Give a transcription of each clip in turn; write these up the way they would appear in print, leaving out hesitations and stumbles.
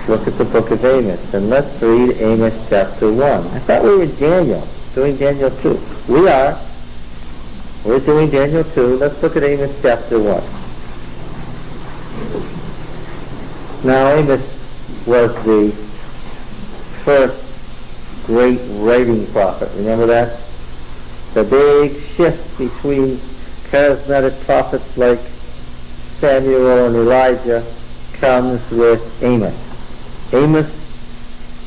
look at the book of Amos, and let's read Amos chapter 1. I thought we were in Daniel, doing Daniel 2. We are. We're doing Daniel 2. Let's look at Amos chapter 1. Now, Amos was the first great writing prophet. Remember that? The big shift between charismatic prophets like Samuel and Elijah comes with Amos. Amos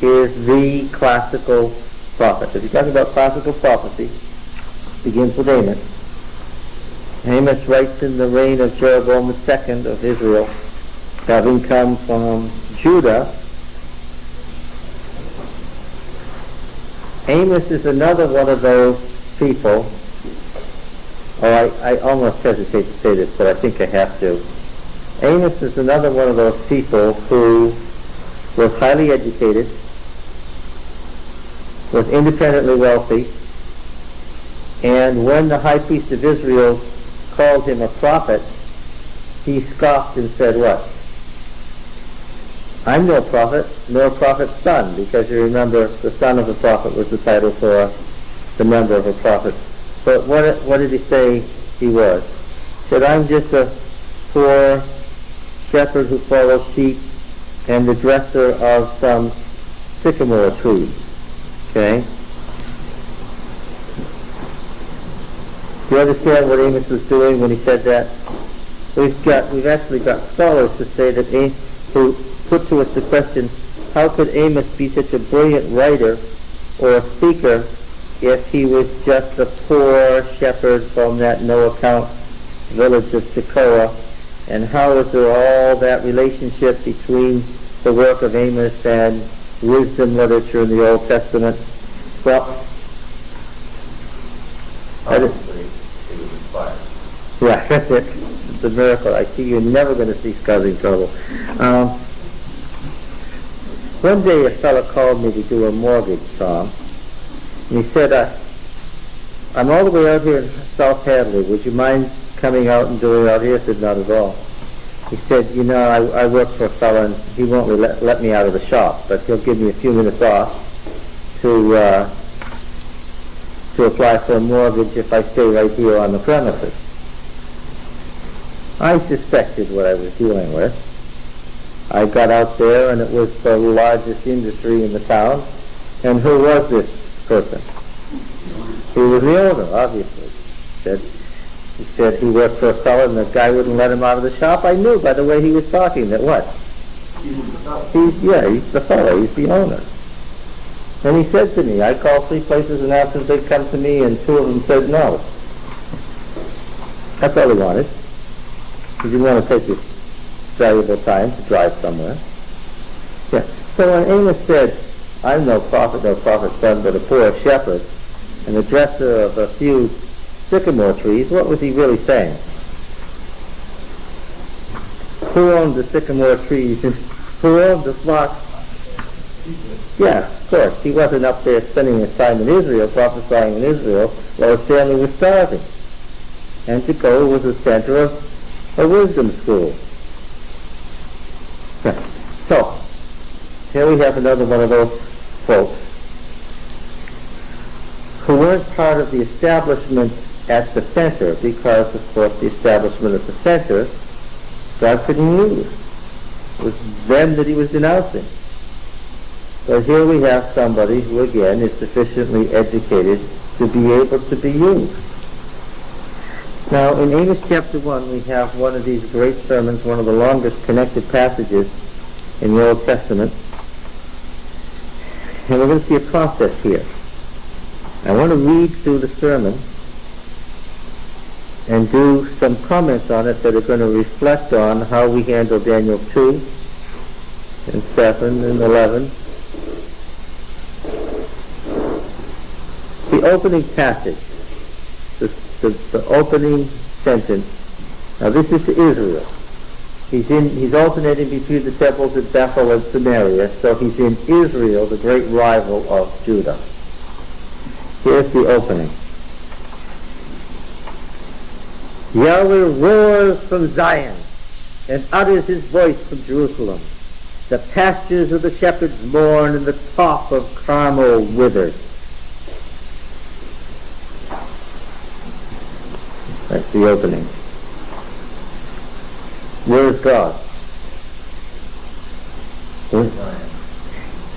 is the classical prophet. If you're talking about classical prophecy, it begins with Amos. Amos writes in the reign of Jeroboam II of Israel, having come from Judah. Amos is another one of those people, I almost hesitate to say this, but I think I have to. Amos is another one of those people who was highly educated, was independently wealthy, and when the high priest of Israel called him a prophet, he scoffed and said, what? I'm no prophet, nor a prophet's son, because you remember the son of a prophet was the title for the member of a prophet. But what did he say he was? He said, I'm just a poor shepherd who follows sheep and the dresser of some sycamore trees. Okay? Do you understand what Amos was doing when he said that? We've actually got scholars to say that who put to us the question, how could Amos be such a brilliant writer or a speaker if he was just a poor shepherd from that no-account village of Tekoa? And how is there all that relationship between the work of Amos and wisdom literature in the Old Testament? Well, obviously, it was inspired. Yeah, that's it. It's a miracle. I see you're never going to see causing trouble. One day a fellow called me to do a mortgage, Tom, and he said, I'm all the way out here in South Hadley. Would you mind coming out and doing it out here? I said, not at all. He said, I work for a fellow and he won't let me out of the shop, but he'll give me a few minutes off to apply for a mortgage if I stay right here on the premises. I suspected what I was dealing with. I got out there and it was the largest industry in the town. And who was this person? He was the owner, obviously. He said he worked for a fellow and the guy wouldn't let him out of the shop. I knew by the way he was talking that what? He's the fellow. He's the owner. And he said to me, I called 3 places and asked if they'd come to me, and 2 of them said no. That's all he wanted. He didn't want to take his valuable time to drive somewhere. Yeah. So when Amos said, I'm no prophet's son, but a poor shepherd, and the dresser of a few sycamore trees, what was he really saying? Who owned the sycamore trees? Who owned the flock? Yeah, of course. He wasn't up there spending his time in Israel, prophesying in Israel, while his family was starving. And Tekoa was the center of a wisdom school. So, here we have another one of those folks who weren't part of the establishment at the center, because, of course, the establishment at the center, God couldn't use. It was them that he was denouncing. But here we have somebody who, again, is sufficiently educated to be able to be used. Now, in Amos chapter 1, we have one of these great sermons, one of the longest connected passages in the Old Testament. And we're going to see a process here. I want to read through the sermon and do some comments on it that are going to reflect on how we handle Daniel 2 and 7 and 11. The opening passage, the opening sentence. Now this is to Israel. He's alternating between the temples at Bethel and Samaria, so he's in Israel, the great rival of Judah. Here's the opening. Yahweh roars from Zion and utters his voice from Jerusalem. The pastures of the shepherds mourn, and the top of Carmel withered. That's the opening. Where is God?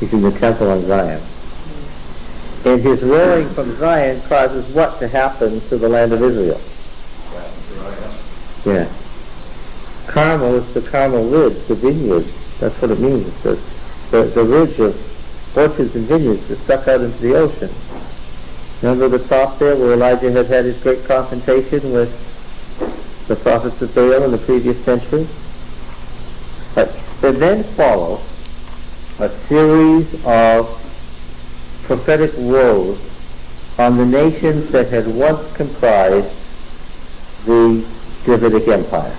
He's in the temple on Zion. And his roaring from Zion causes what to happen to the land of Israel? Yeah. Carmel is the Carmel ridge, the vineyard. That's what it means. The ridge of orchards and vineyards is stuck out into the ocean. Remember the top there where Elijah had his great confrontation with the prophets of Baal in the previous century? There then follow a series of prophetic woes on the nations that had once comprised the Davidic Empire.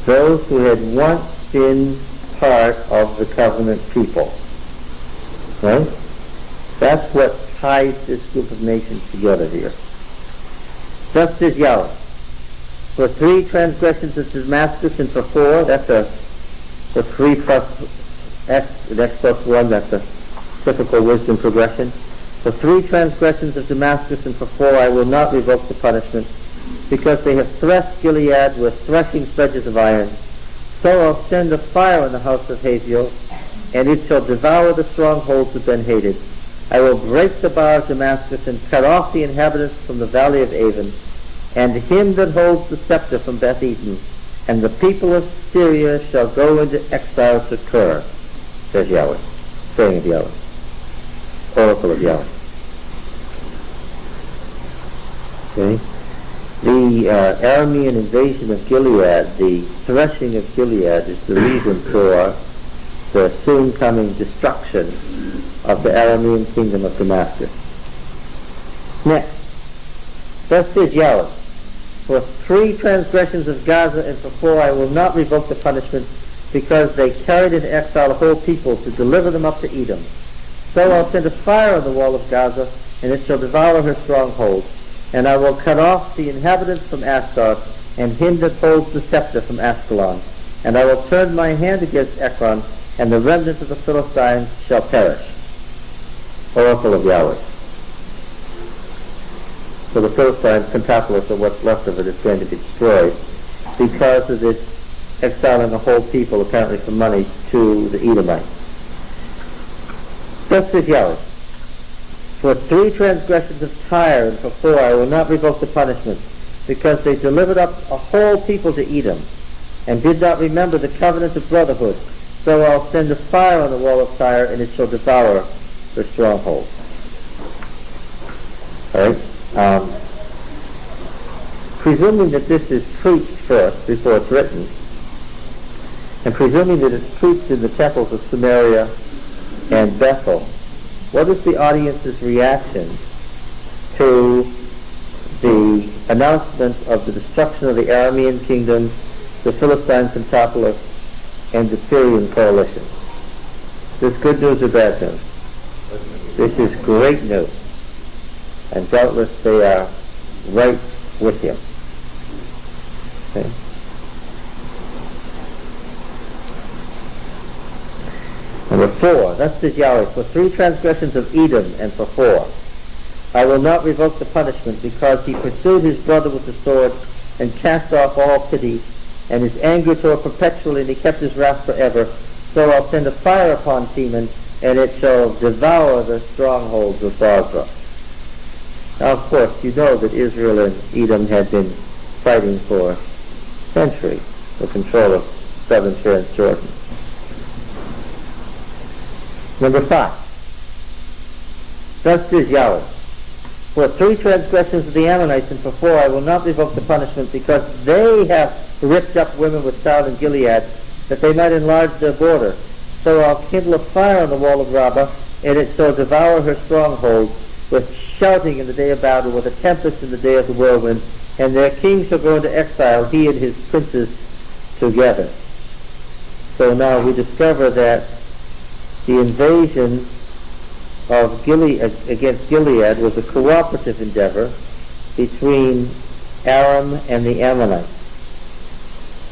Those who had once been part of the covenant people. Right? That's what ties this group of nations together here. Thus says Yahweh, for 3 transgressions of Damascus and for 4, that's the 3 plus X, and X plus 1, that's a typical wisdom progression. For 3 transgressions of Damascus and for 4 I will not revoke the punishment, because they have threshed Gilead with threshing sledges of iron. So I'll send a fire on the house of Hazael, and it shall devour the strongholds of Ben-Hadad. I will break the bar of Damascus and cut off the inhabitants from the valley of Avon, and him that holds the scepter from Beth-Eden, and the people of Syria shall go into exile to Kir, says Yahweh, saying of Yahweh, oracle of Yahweh. Okay? The Aramean invasion of Gilead, the threshing of Gilead, is the reason for the soon coming destruction of the Aramean kingdom of Damascus. Next, thus says Yahweh, for 3 transgressions of Gaza and for 4 I will not revoke the punishment, because they carried into exile a whole people to deliver them up to Edom. So I'll send a fire on the wall of Gaza, and it shall devour her stronghold. And I will cut off the inhabitants from Ashdod, and him that holds the scepter from Ashkelon. And I will turn my hand against Ekron, and the remnant of the Philistines shall perish. Oracle of Yahweh. So the Philistines, Pentapolis, or what's left of it, is going to be destroyed because of this exiling a whole people, apparently for money, to the Edomites. Thus says Yahweh, for 3 transgressions of Tyre and for 4 I will not revoke the punishment, because they delivered up a whole people to Edom, and did not remember the covenant of brotherhood. So I'll send a fire on the wall of Tyre, and it shall devour their stronghold. All right? Presuming that this is preached first before it's written, and presuming that it's preached in the temples of Samaria and Bethel, what is the audience's reaction to the announcement of the destruction of the Aramean kingdom, the Philistine Pentapolis, and the Syrian coalition? Is this good news or bad news? This is great news. And doubtless they are right with him. Okay. Number 4, thus says Yahweh, for 3 transgressions of Edom and for 4, I will not revoke the punishment, because he pursued his brother with the sword and cast off all pity, and his anger tore perpetually, and he kept his wrath forever. So I'll send a fire upon Teman, and it shall devour the strongholds of Bozrah. Now, of course, you know that Israel and Edom had been fighting for centuries for control of southern Transjordan. Number 5. Thus says Yahweh, for 3 transgressions of the Ammonites and for 4 I will not revoke the punishment, because they have ripped up women with child in Gilead, that they might enlarge their border. So I'll kindle a fire on the wall of Rabbah, and it shall devour her stronghold, with shouting in the day of battle, with a tempest in the day of the whirlwind, and their king shall go into exile, he and his princes together. So now we discover that the invasion of Gilead against Gilead was a cooperative endeavor between Aram and the Ammonites.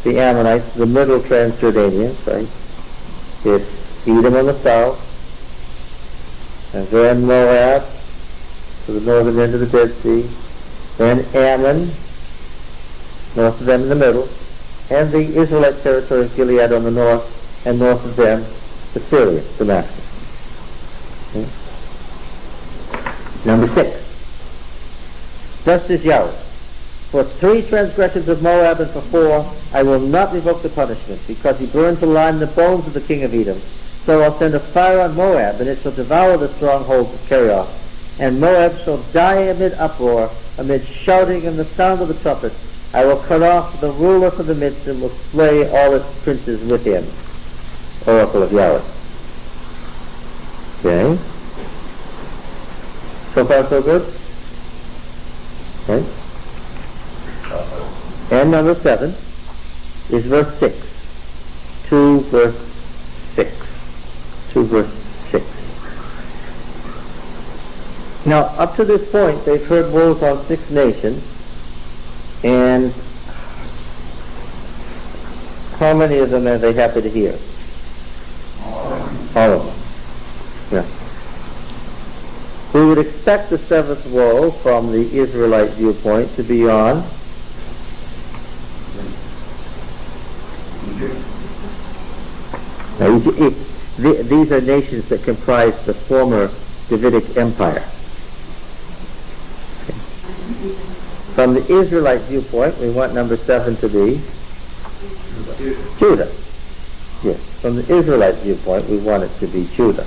the Ammonites, the middle Transjordanians, right? It's Edom on the south, and then Moab, to the northern end of the Dead Sea, then Ammon, north of them in the middle, and the Israelite territory of Gilead on the north, and north of them, Assyria, Damascus. Okay. Number 6. Thus says Yahweh, for 3 transgressions of Moab and for 4, I will not revoke the punishment, because he burned to lime the bones of the king of Edom. So I'll send a fire on Moab, and it shall devour the strongholds of Kerioth. And Moab shall die amid uproar, amid shouting and the sound of the trumpet. I will cut off the ruler from the midst, and will slay all its princes with him. Oracle of Yahweh. Okay. So far so good? Okay. And number 7 is verse 6. 2 verse 6. 2 verse 6. Now, up to this point, they've heard woes on 6 nations, and how many of them are they happy to hear? All of them. Yeah. We would expect the 7th woe from the Israelite viewpoint to be on now, these are nations that comprise the former Davidic Empire. Okay. From the Israelite viewpoint, we want number 7 to be Judah. Yes, from the Israelite viewpoint, we want it to be Judah.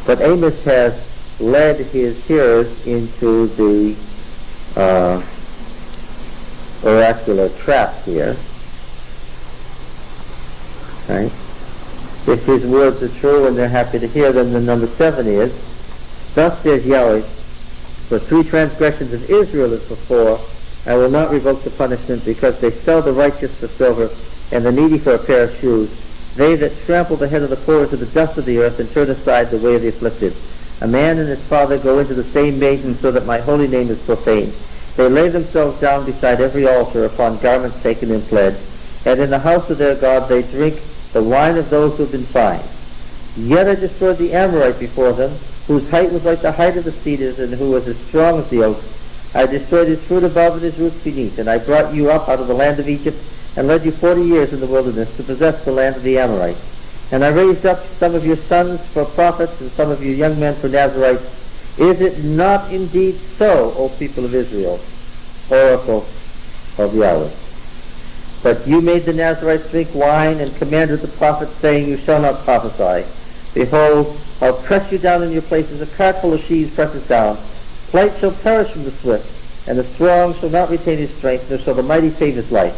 But Amos has led his hearers into the oracular trap here. Right? If his words are true and they're happy to hear them, then number 7 is, thus says Yahweh, for 3 transgressions of Israel is for 4, I will not revoke the punishment, because they sell the righteous for silver and the needy for a pair of shoes, they that trample the head of the poor into the dust of the earth and turn aside the way of the afflicted. A man and his father go into the same maiden, so that my holy name is profaned. They lay themselves down beside every altar upon garments taken in pledge, and in the house of their God they drink the wine of those who have been fined. Yet I destroyed the Amorite before them, whose height was like the height of the cedars, and who was as strong as the oaks. I destroyed his fruit above and his roots beneath, and I brought you up out of the land of Egypt, and led you 40 years in the wilderness to possess the land of the Amorites. And I raised up some of your sons for prophets, and some of your young men for Nazarites. Is it not indeed so, O people of Israel? Oracle of Yahweh. But you made the Nazarites drink wine, and commanded the prophets, saying, you shall not prophesy. Behold, I'll press you down in your places, a cart full of sheaves presses down. Flight shall perish from the swift, and the strong shall not retain his strength, nor shall the mighty save his life.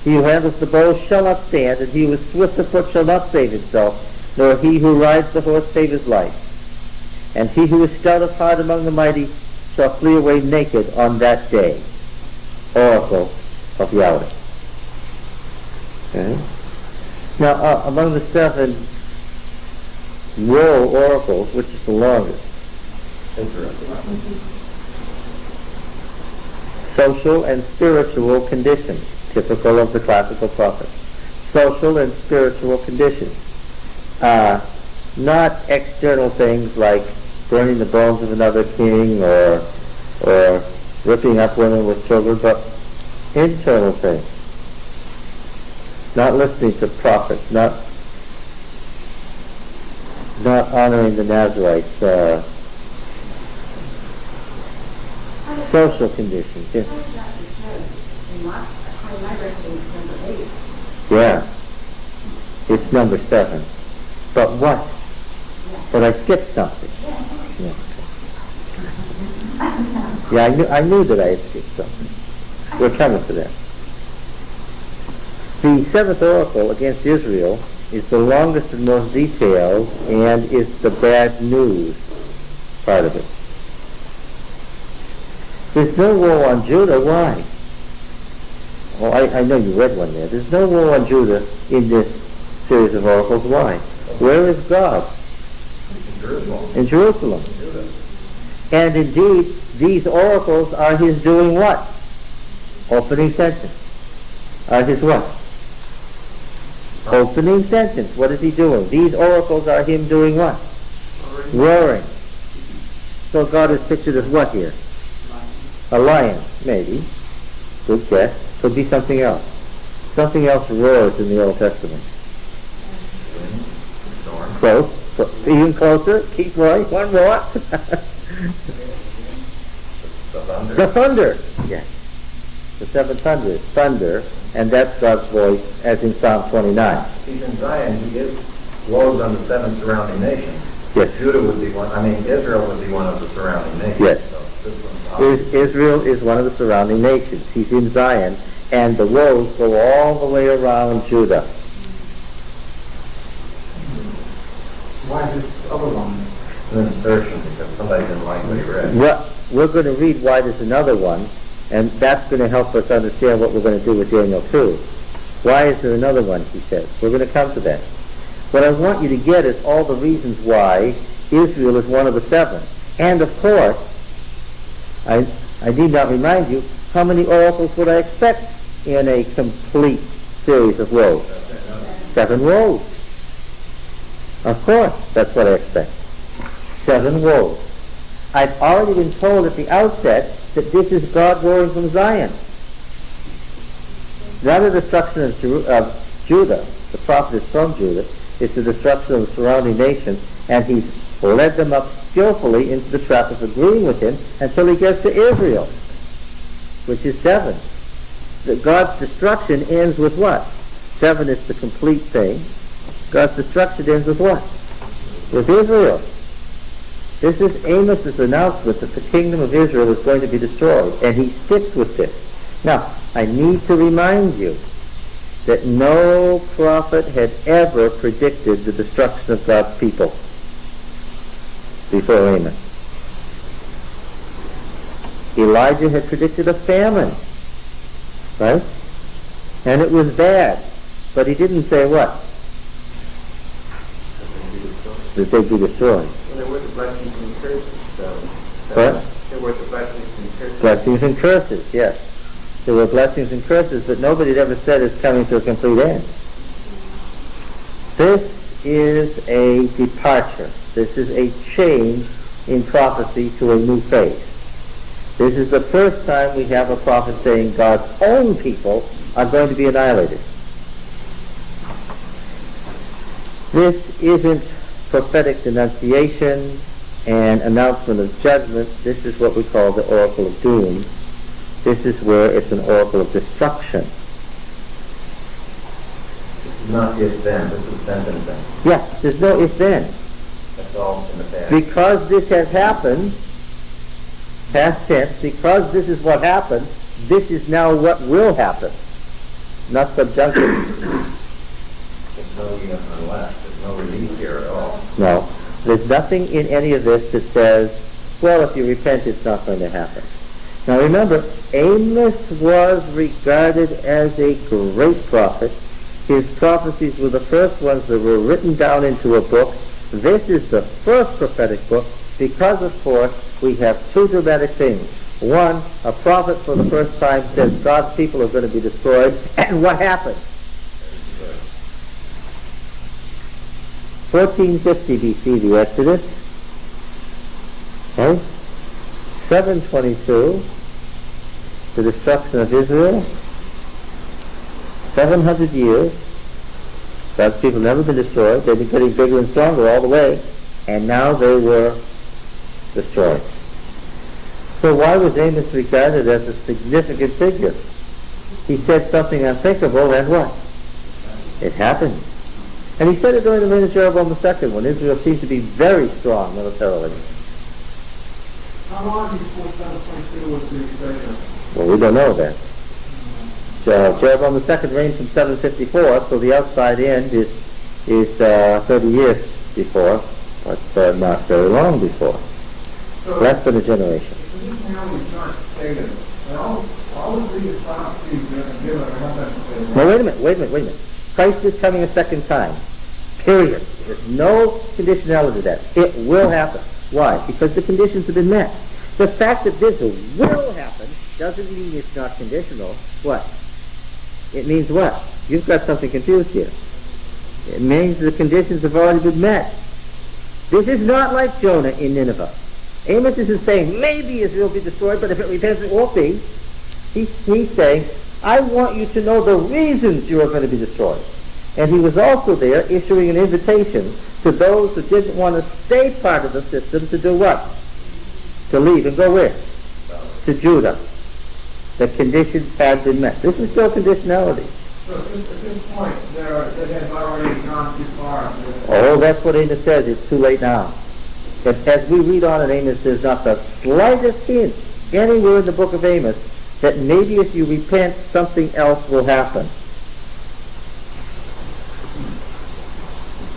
He who handles the bow shall not stand, and he who is swift of foot shall not save himself, nor he who rides the horse save his life. And he who is stout of heart among the mighty shall flee away naked on that day. Oracle of Yahweh. Okay. Now, among the 7 woe oracles, which is the longest? Social and spiritual conditions, typical of the classical prophets. Social and spiritual conditions. Not external things like burning the bones of another king or ripping up women with children, but internal things. Not listening to prophets, not honoring the Nazarites, social conditions. Yes. Yeah, it's number 7. But what? But I skipped something. Yeah, I knew that I had skipped something. We're coming to that. The 7th oracle against Israel is the longest and most detailed, and is the bad news part of it. There's no woe on Judah. Why? Oh, I know you read one there. There's no woe on Judah in this series of oracles. Why? Where is God? In Jerusalem. And indeed, these oracles are his doing what? Opening sentence. are his what? Opening sentence. What is he doing? These oracles are him doing what? Roaring. So God is pictured as what here? A lion, maybe. Good guess. Could be something else. Something else roars in the Old Testament. Close. Even closer. Keep roaring. One more. The thunder. Yes. The seventh thunder is thunder, and that's God's voice, as in Psalm 29. He's in Zion. He is woes on the seven surrounding nations. Yes. Judah would be one. Israel would be one of the surrounding nations. Yes. So this one's Israel is one of the surrounding nations. He's in Zion, and the woes go all the way around Judah. Why this other one? an insertion because somebody didn't like what he read. Well, we're going to read why there's another one, and that's going to help us understand what we're going to do with Daniel 2. Why is there another one, he says. We're going to come to that. What I want you to get is all the reasons why Israel is one of the seven. And of course, I need not remind you, how many oracles would I expect in a complete series of woes? 7 woes. Of course, that's what I expect. 7 woes. I've already been told at the outset that this is God roaring from Zion. Not the destruction of Judah, the prophet is from Judah, it's the destruction of the surrounding nations, and he's led them up skillfully into the trap of agreeing with him until he gets to Israel, which is 7. That God's destruction ends with what? 7 is the complete thing. God's destruction ends with what? With Israel. This is Amos's announcement that the kingdom of Israel is going to be destroyed, and he sticks with this. Now, I need to remind you that no prophet had ever predicted the destruction of God's people before Amos. Elijah had predicted a famine, right? And it was bad, but he didn't say what? That they'd be destroyed. Well, there were the blessings and curses, though. What? There were the blessings and curses. Blessings and curses, yes. There were blessings and curses, but nobody had ever said it's coming to a complete end. This is a departure. This is a change in prophecy to a new phase. This is the first time we have a prophet saying God's own people are going to be annihilated. This isn't prophetic denunciation and announcement of judgment. This is what we call the oracle of doom. This is where it's an oracle of destruction. This is not if then, this is then and then. Yes, there's no if then. That's all in the past. Because this has happened, past tense, because this is what happened, this is now what will happen. Not subjunctive. There's no unless. There's no relief here at all. No. There's nothing in any of this that says, well, if you repent, it's not going to happen. Now remember, Amos was regarded as a great prophet. His prophecies were the first ones that were written down into a book. This is the first prophetic book because, of course, we have 2 dramatic things. One, a prophet for the first time says God's people are going to be destroyed. And what happened? 1450 BC, the Exodus. Okay? 722, the destruction of Israel. 700 years. God's people have never been destroyed. They've been getting bigger and stronger all the way. And now they were destroyed. So why was Amos regarded as a significant figure? He said something unthinkable, and what? It happened. And he said it during the reign of Jeroboam II, when Israel seemed to be very strong militarily. How long before 722 was the expression? Well, we don't know that. Jeroboam II reigned from 754, so the outside end is 30 years before, but not very long before. So, Less than a generation. this now is not stated. All of these prophecies that are given are not necessarily. Now, wait a minute. Christ is coming a second time. Period. There's no conditionality to that. It will happen. Why? Because the conditions have been met. The fact that this will happen doesn't mean it's not conditional. What? It means what? You've got something confused here. It means the conditions have already been met. This is not like Jonah in Nineveh. Amos isn't saying maybe Israel will be destroyed, but if it repents it won't be. He's saying, I want you to know the reasons you are going to be destroyed. And he was also there issuing an invitation to those who didn't want to stay part of the system to do what? To leave and go where? To Judah. The conditions had been met. This is still conditionality. So at this point, they have already gone too far. Oh, that's what Amos says. It's too late now. But as we read on in Amos, there's not the slightest hint anywhere in the book of Amos that maybe if you repent, something else will happen.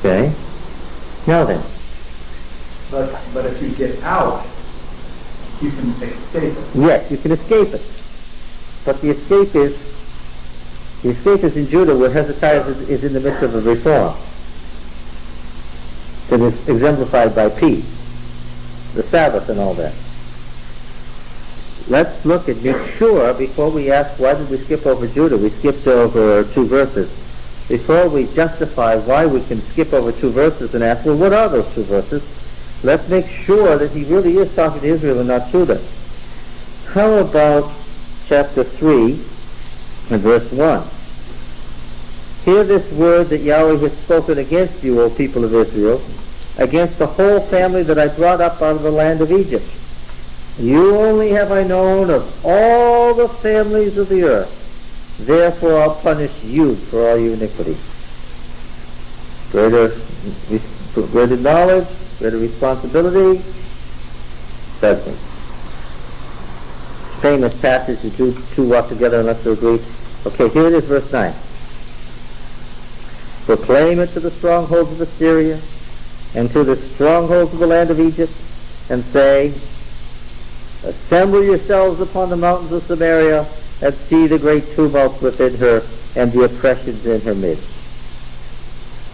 Okay? Now then. But if you get out, you can escape it. Yes, you can escape it. But the escape is in Judah, where Hezekiah is in the midst of a reform that is exemplified by peace, the Sabbath and all that. Let's look and make sure, before we ask why did we skip over Judah, we skipped over 2 verses. Before we justify why we can skip over 2 verses and ask, well, what are those 2 verses? Let's make sure that he really is talking to Israel and not Judah. How about chapter 3 and verse 1? Hear this word that Yahweh has spoken against you, O people of Israel, against the whole family that I brought up out of the land of Egypt. You only have I known of all the families of the earth. Therefore I'll punish you for all your iniquity. Greater knowledge, greater responsibility, judgment. Famous passage, the two walk together unless they agree. Okay, here it is, verse 9. Proclaim it to the strongholds of Assyria and to the strongholds of the land of Egypt, and say, assemble yourselves upon the mountains of Samaria, and see the great tumult within her, and the oppressions in her midst.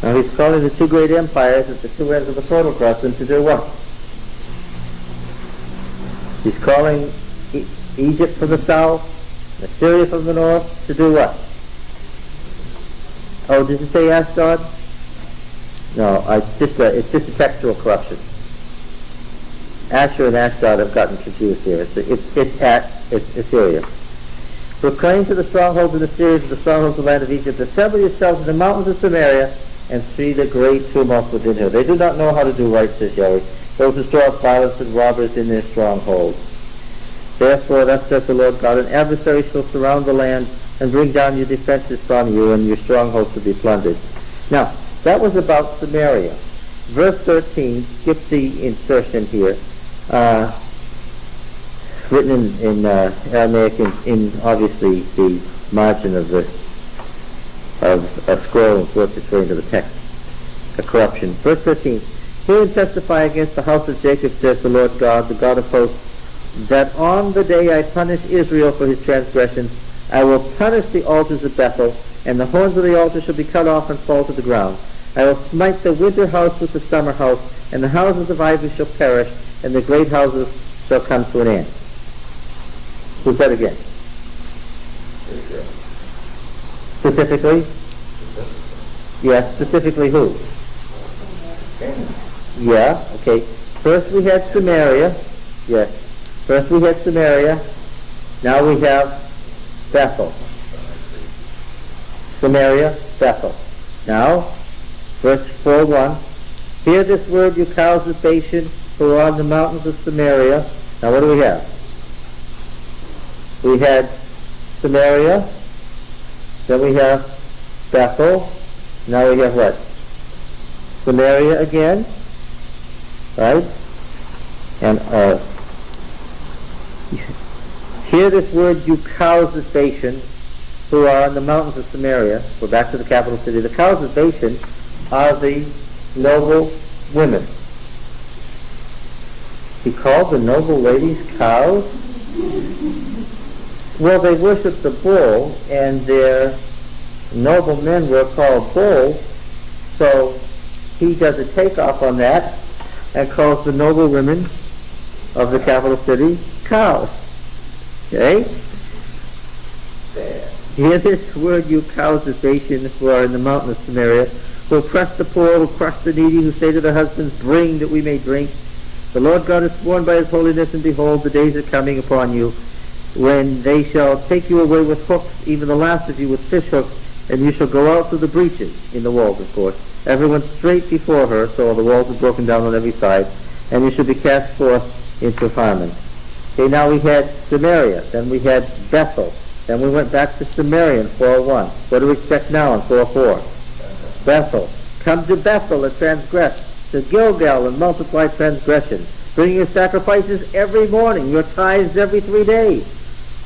Now he's calling the 2 great empires at the 2 ends of the Fertile Crescent to do what? He's calling Egypt from the south, Assyria from the north, to do what? Oh, did it say Ashdod? No, it's just a textual corruption. Asher and Ashdod have gotten confused here. It's Assyria. Proclaim to the strongholds of Assyria, to the strongholds of the land of Egypt, assemble yourselves in the mountains of Samaria, and see the great tumult within her. They do not know how to do right, says Yahweh. Those who store up violence and robbers in their strongholds. Therefore, thus says the Lord God, an adversary shall surround the land and bring down your defenses from you, and your strongholds will be plundered. Now, that was about Samaria. Verse 13, skip the insertion here, written in Aramaic in obviously the margin of a scroll, and so it's referring to the text, a corruption. Verse 13, hear and testify against the house of Jacob, says the Lord God, the God of hosts, that on the day I punish Israel for his transgressions, I will punish the altars of Bethel, and the horns of the altar shall be cut off and fall to the ground. I will smite the winter house with the summer house, and the houses of ivy shall perish, and the great houses shall come to an end. Who's that again? Israel. Specifically? Yes, specifically who? Yeah, okay. First we had Samaria. Yes. First we had Samaria. Now we have Bethel. Samaria, Bethel. Now, verse 4:1. Hear this word, you cows of Bashan, who are on the mountains of Samaria. Now what do we have? We had Samaria, then we have Bethel, now we have what? Samaria again, right? And hear this word, you cows of Bashan, who are on the mountains of Samaria. We're back to the capital city. The cows of Bashan are the noble women. He called the noble ladies cows? Well, they worshiped the bull, and their noble men were called bulls, so he does a takeoff on that and calls the noble women of the capital city cows. Okay? Hear this word, you cows of Bashan who are in the mountain of Samaria, who oppress the poor, who crush the needy, who say to their husbands, bring that we may drink. The Lord God has sworn by his holiness, and behold, the days are coming upon you, when they shall take you away with hooks, even the last of you with fish hooks, and you shall go out through the breaches, in the walls, of course, everyone straight before her, so all the walls are broken down on every side, and you shall be cast forth into Harmon. Okay, now we had Samaria, then we had Bethel, then we went back to Samaria in 4:1. What do we expect now in 4:4? Bethel. Come to Bethel and transgress, to Gilgal and multiply transgression. Bring your sacrifices every morning, your tithes every 3 days.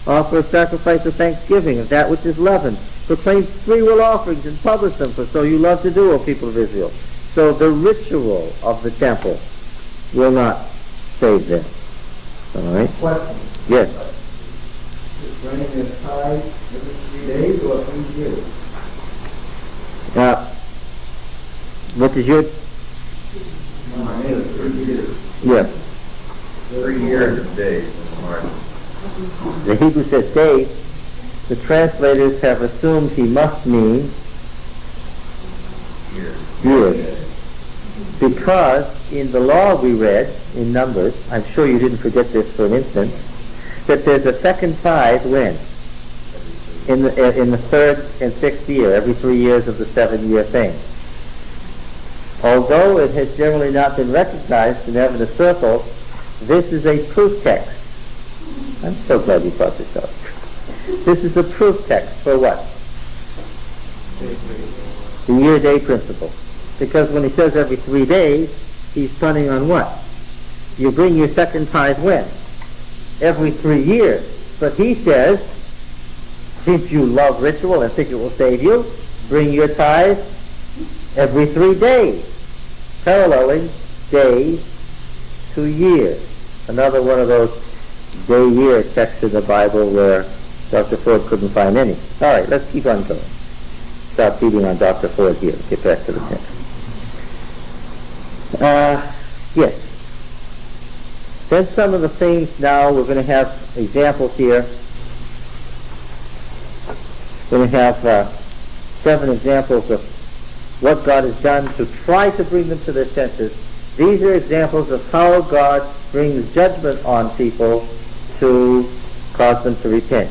Offer a sacrifice of thanksgiving of that which is leavened. Proclaim freewill offerings and publish them, for so you love to do, O people of Israel. So the ritual of the temple will not save them. All right? Question. Yes. Is bringing the tithe every 3 days or 3 years? What is your... Mine is 3 years. Yes. 3 years of days in the margin. The Hebrew says days. The translators have assumed he must mean years. Because in the law we read, in Numbers, I'm sure you didn't forget this for an instant, that there's a second tithe when? In the 3rd and 6th year, every 3 years of the 7-year thing. Although it has generally not been recognized in Evidence Circle, this is a proof text. I'm so glad you brought this up. This is a proof text for what? The year-day principle. Because when he says every 3 days, he's punning on what? You bring your second tithe when? Every 3 years. But he says, since you love ritual and think it will save you, bring your tithe every 3 days. Paralleling days to years. Another one of those day-year texts in the Bible where Dr. Ford couldn't find any. All right, let's keep on going. Stop beating on Dr. Ford here. Get back to the text. Yes. Then some of the things now, we're going to have examples here. We're going to have 7 examples of what God has done to try to bring them to their senses. These are examples of how God brings judgment on people to cause them to repent.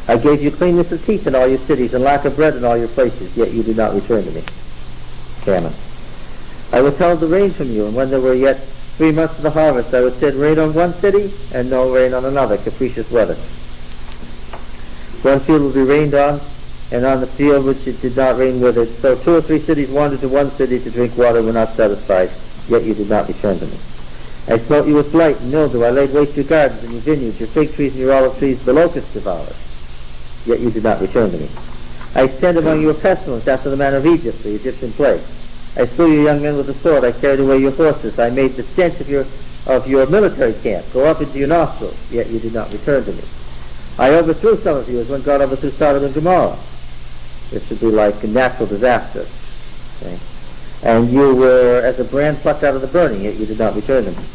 I gave you cleanness of teeth in all your cities and lack of bread in all your places, yet you did not return to me. Famine. I withheld the rain from you, and when there were yet 3 months of the harvest, I would send rain on one city and no rain on another, capricious weather. One field will be rained on, and on the field which it did not rain with it. So 2 or 3 cities wandered to one city to drink water and were not satisfied, yet you did not return to me. I smote you with blight and mildew. I laid waste your gardens and your vineyards, your fig trees and your olive trees, the locusts devoured, yet you did not return to me. I sent among you a pestilence after the manner of Egypt, the Egyptian plague. I slew your young men with the sword. I carried away your horses. I made the stench of your military camp go up into your nostrils, yet you did not return to me. I overthrew some of you as when God overthrew Sodom and Gomorrah. This would be like a natural disaster. Okay? And you were as a brand plucked out of the burning, yet you did not return to me.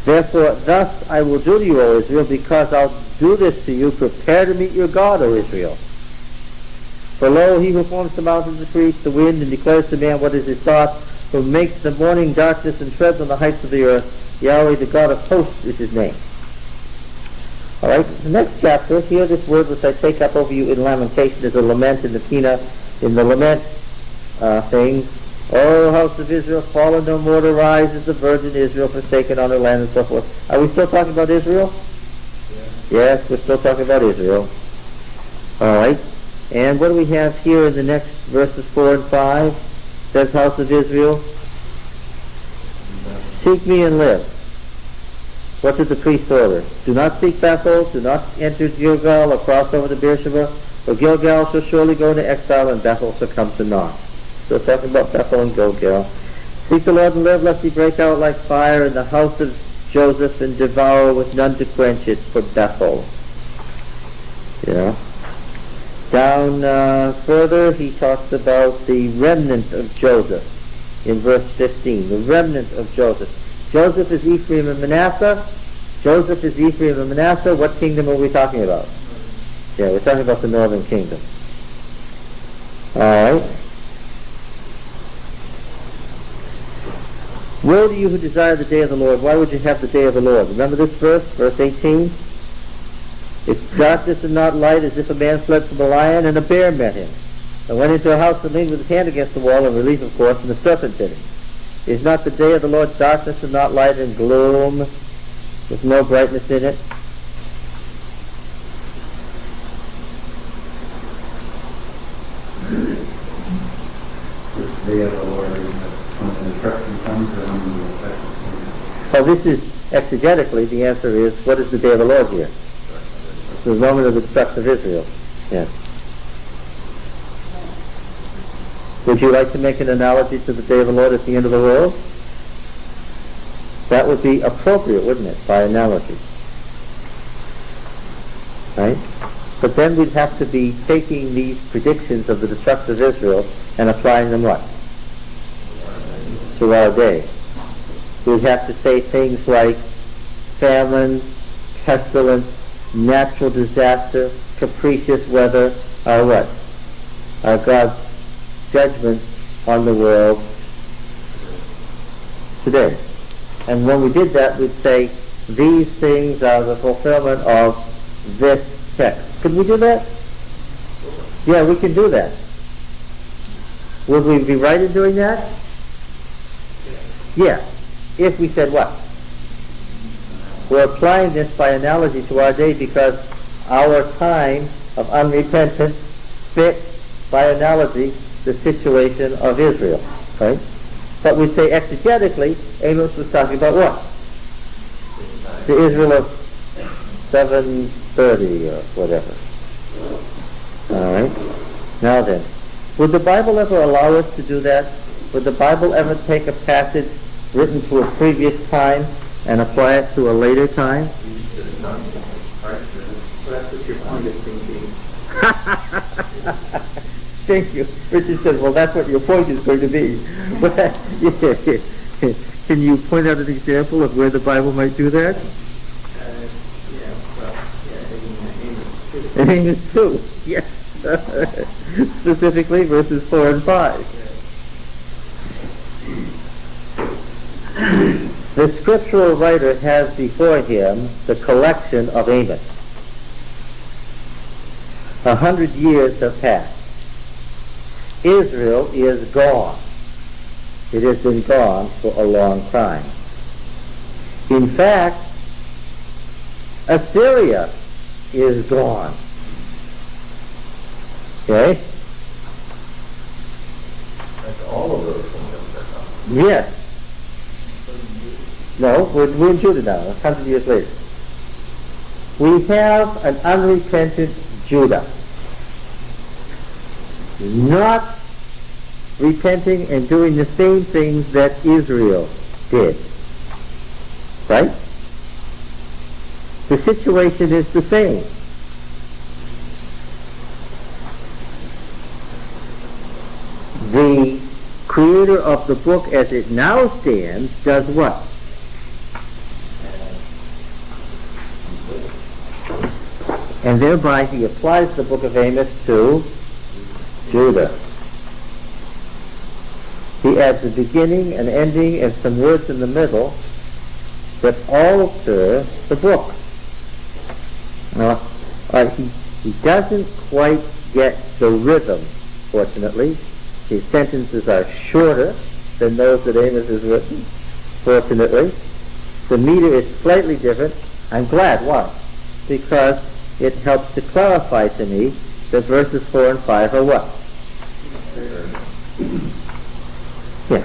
Therefore, thus I will do to you, O Israel, because I'll do this to you. Prepare to meet your God, O Israel. For lo, he who forms the mountains and creates the wind and declares to man what is his thought, who makes the morning darkness and treads on the heights of the earth, Yahweh, the God of hosts, is his name. All right, the next chapter, here this word which I take up over you in lamentation is a lament in the Pina, in the lament thing. O house of Israel, fallen no more to rise is the virgin Israel forsaken on her land and so forth. Are we still talking about Israel? Yes, we're still talking about Israel. All right, and what do we have here in the next verses 4 and 5? It says, house of Israel, seek me and live. What did the priest order? Do not seek Bethel, do not enter Gilgal or cross over to Beersheba, for Gilgal shall surely go into exile and Bethel shall come to naught. Still talking about Bethel and Gilgal. Seek the Lord and live, lest he break out like fire in the house of Joseph and devour with none to quench it for Bethel. Yeah. Down further, he talks about the remnant of Joseph in verse 15. The remnant of Joseph. Joseph is Ephraim and Manasseh. Joseph is Ephraim and Manasseh. What kingdom are we talking about? Yeah, we're talking about the northern kingdom. All right. Woe to you who desire the day of the Lord. Why would you have the day of the Lord? Remember this verse 18? It's darkness and not light, as if a man fled from a lion and a bear met him, and went into a house and leaned with his hand against the wall in relief, of course, and the serpent bit him. Is not the day of the Lord darkness and not light and gloom, with no brightness in it? This day of the Lord is when the destruction comes or when the affection comes. Well, this is, exegetically, the answer is, what is the day of the Lord here? The moment of the destruction of Israel. Yes. Would you like to make an analogy to the day of the Lord at the end of the world? That would be appropriate, wouldn't it, by analogy? Right? But then we'd have to be taking these predictions of the destruction of Israel and applying them what? To our day. We'd have to say things like famine, pestilence, natural disaster, capricious weather, are what? Are God's judgment on the world today. And when we did that, we'd say, these things are the fulfillment of this text. Could we do that? Yeah, we can do that. Would we be right in doing that? Yeah. If we said what? We're applying this by analogy to our day because our time of unrepentance fit, by analogy, the situation of Israel. Right? But we say exegetically, Amos was talking about what? The Israel of 730 or whatever. All right? Now then, would the Bible ever allow us to do that? Would the Bible ever take a passage written to a previous time and apply it to a later time? That's what your point is thinking. Thank you. Richard says, well, that's what your point is going to be. Can you point out an example of where the Bible might do that? In Amos 2, yes. Specifically, verses 4 and 5. The scriptural writer has before him the collection of Amos. 100 years have passed. Israel is gone. It has been gone for a long time. In fact, Assyria is gone. Okay? That's all of those things that are Yes. No, we're in Judah now, 100 years later. We have an unrepentant Judah. Not repenting and doing the same things that Israel did. Right? The situation is the same. The creator of the book as it now stands does what? And thereby he applies the book of Amos to Judah. He adds a beginning, an ending, and some words in the middle that alter the book. Now, he doesn't quite get the rhythm, fortunately. His sentences are shorter than those that Amos has written, fortunately. The meter is slightly different. I'm glad. Why? Because it helps to clarify to me that verses 4 and 5 are what? Yeah.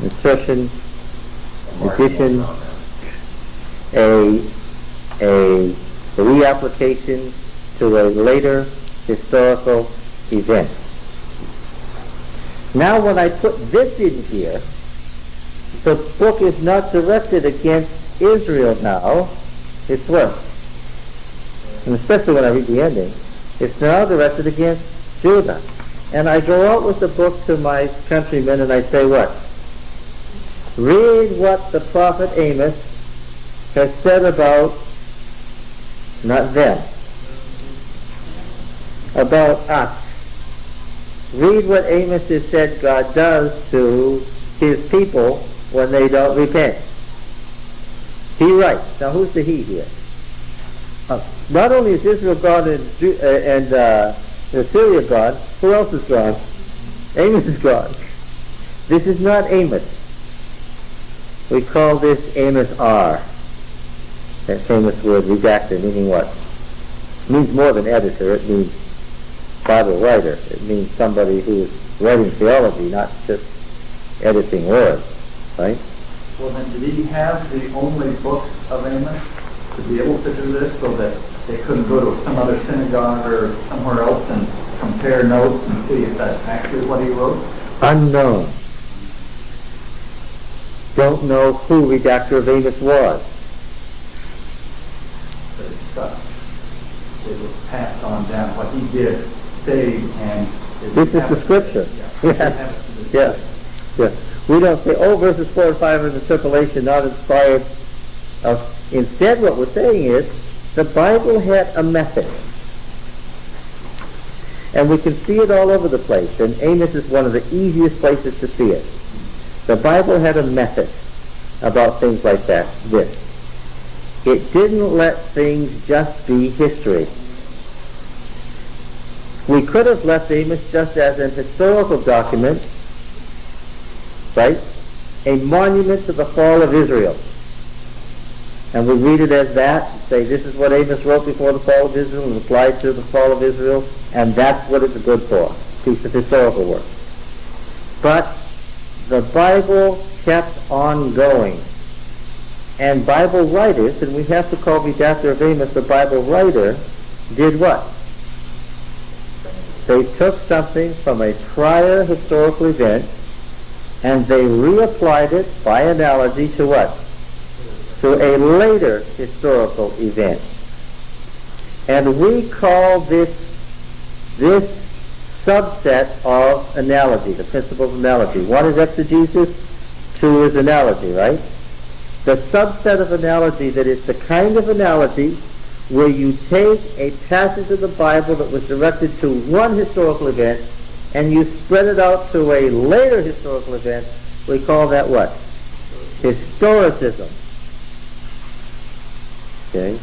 Insertion, addition, a reapplication to a later historical event. Now when I put this in here, the book is not directed against Israel now. It's what? And especially when I read the ending, it's now directed against Judah. And I go out with the book to my countrymen and I say what? Read what the prophet Amos has said about not them, about us. Read what Amos has said God does to his people when they don't repent. He writes. Now who's the he here? Not only is Israel gone and Assyria gone, who else is gone? Amos is gone. This is not Amos. We call this Amos R. That famous word, redactor, meaning what? It means more than editor. It means Bible writer. It means somebody who is writing theology, not just editing words. Right? Well, then, did he have the only book of Amos to be able to do this, so that they couldn't go to some other synagogue or somewhere else and compare notes and see if that's actually what he wrote? Unknown. Don't know who redactor of Amos was. But it's stuff. It was passed on down. What he did stayed, and This is the scripture. Yes. Yes. We don't say, oh, verses 4 and 5 are the interpolation, not inspired. Instead, what we're saying is, the Bible had a method. And we can see it all over the place. And Amos is one of the easiest places to see it. The Bible had a method about things like that. This. It didn't let things just be history. We could have left Amos just as an historical document, right? A monument to the fall of Israel. And we read it as that, say this is what Amos wrote before the fall of Israel and applied to the fall of Israel, and that's what it's good for, a piece of historical work. But the Bible kept on going. And Bible writers, and we have to call redactor of Amos the Bible writer, did what? They took something from a prior historical event and they reapplied it by analogy to what? To a later historical event. And we call this subset of analogy, the principle of analogy. One is exegesis, two is analogy, right? The subset of analogy that is the kind of analogy where you take a passage of the Bible that was directed to one historical event and you spread it out to a later historical event, we call that what? Historicism. Okay?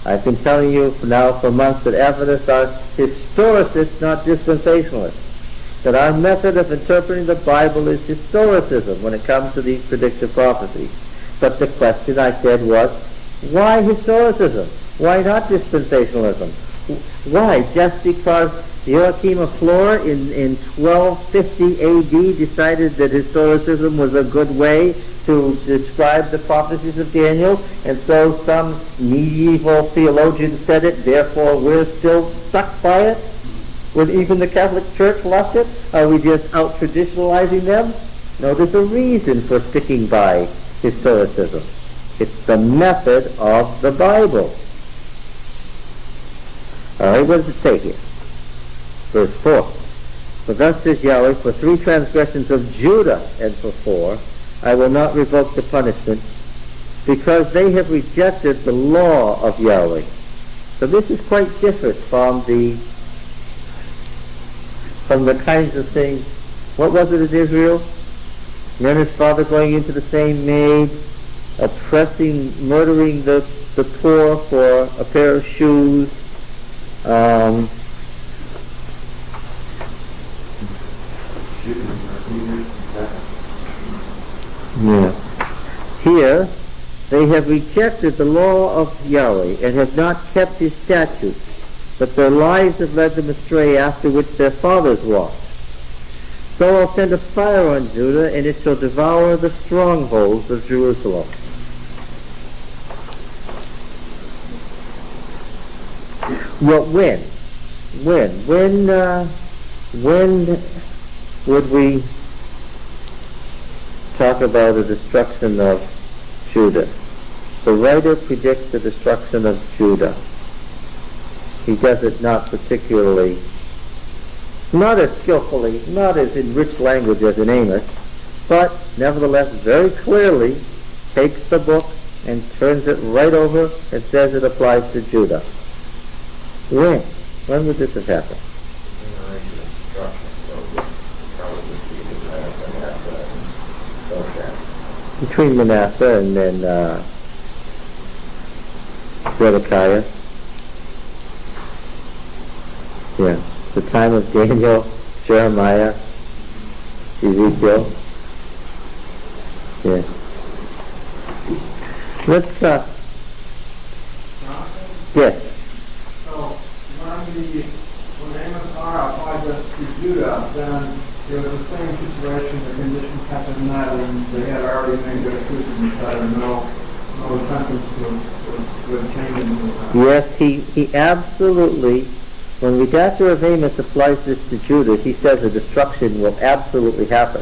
I've been telling you now for months that Adventists are historicists, not dispensationalists. That our method of interpreting the Bible is historicism when it comes to these predictive prophecies. But the question I said was, why historicism? Why not dispensationalism? Why? Just because Joachim of Fleur in 1250 A.D. decided that historicism was a good way to describe the prophecies of Daniel, and so some medieval theologian said it, therefore we're still stuck by it? When even the Catholic Church left it? Are we just out-traditionalizing them? No, there's a reason for sticking by historicism. It's the method of the Bible. All right, what does it say here? Verse 4. For thus says Yahweh, for 3 transgressions of Judah and for 4, I will not revoke the punishment, because they have rejected the law of Yahweh. So this is quite different from the kinds of things. What was it in Israel? Men and his father going into the same maid, oppressing, murdering the poor for a pair of shoes. Here, they have rejected the law of Yahweh and have not kept his statutes, but their lives have led them astray, after which their fathers walked. So I'll send a fire on Judah, and it shall devour the strongholds of Jerusalem. Well, when would we talk about the destruction of Judah? The writer predicts the destruction of Judah. He does it not particularly, not as skillfully, not as in rich language as in Amos, but nevertheless very clearly takes the book and turns it right over and says it applies to Judah. When? When would this have happened? Between Manasseh and then Zedekiah. Yeah, the time of Daniel, Jeremiah, Ezekiel. Yeah. Let's, yes. So when Amos applied this to Judah, then it was the same situation. The conditions happened that, and they had already made their decision, and no sentence would change in the time. Yes, he absolutely, when the chapter of Amos applies this to Judah, he says the destruction will absolutely happen.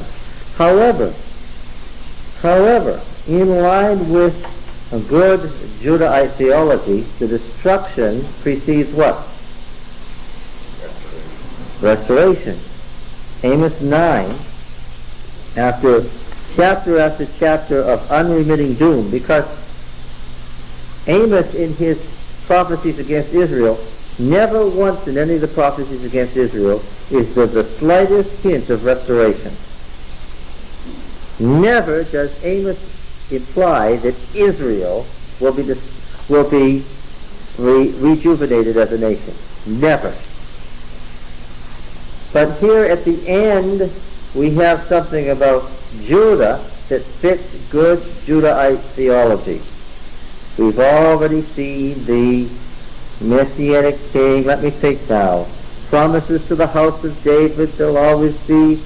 However, in line with a good Judahite theology, the destruction precedes what? Restoration. Amos 9, after chapter of unremitting doom, because Amos in his prophecies against Israel, never once in any of the prophecies against Israel is there the slightest hint of restoration. Never does Amos imply that Israel will be rejuvenated as a nation. Never. But here at the end, we have something about Judah that fits good Judahite theology. We've already seen the Messianic king. Let me think now. Promises to the house of David, there'll always be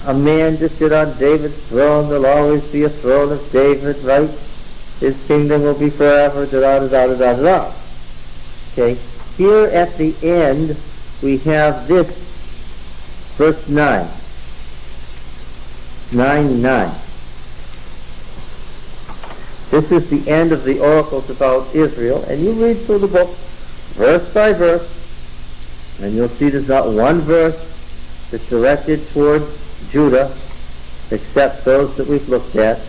a man to sit on David's throne. There'll always be a throne of David, right? His kingdom will be forever, da-da-da-da-da-da-da. Okay, here at the end, we have this, verse 9. 9:9. This is the end of the oracles about Israel, and you read through the book, verse by verse, and you'll see there's not one verse that's directed toward Judah, except those that we've looked at.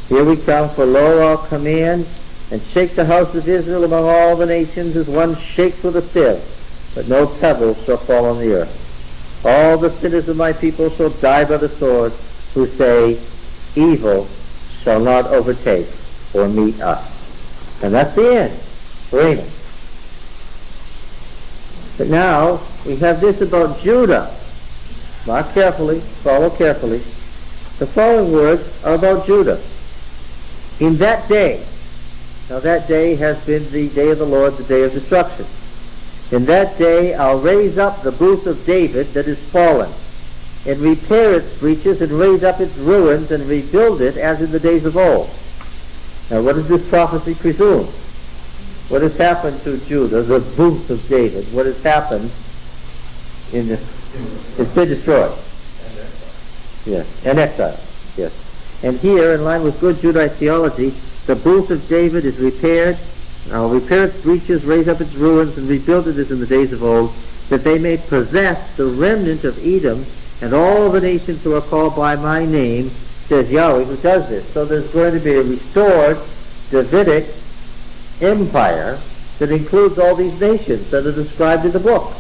Here we come, for lo, I'll command and shake the house of Israel among all the nations as one shakes with a sieve, but no pebble shall fall on the earth. All the sinners of my people shall die by the sword, who say, evil shall not overtake or meet us. And that's the end for Amos. But now we have this about Judah. Mark carefully, follow carefully. The following words are about Judah. In that day, now that day has been the day of the Lord, the day of destruction. In that day I'll raise up the booth of David that is fallen, and repair its breaches, and raise up its ruins, and rebuild it as in the days of old. Now what does this prophecy presume? What has happened to Judah, the booth of David? What has happened in this? It's been destroyed. Yes, and exile. Yes. And here, in line with good Judahite theology, the booth of David is repaired. I'll repair its breaches, raise up its ruins, and rebuild it as in the days of old, that they may possess the remnant of Edom and all the nations who are called by my name, says Yahweh, who does this. So there's going to be a restored Davidic empire that includes all these nations that are described in the book.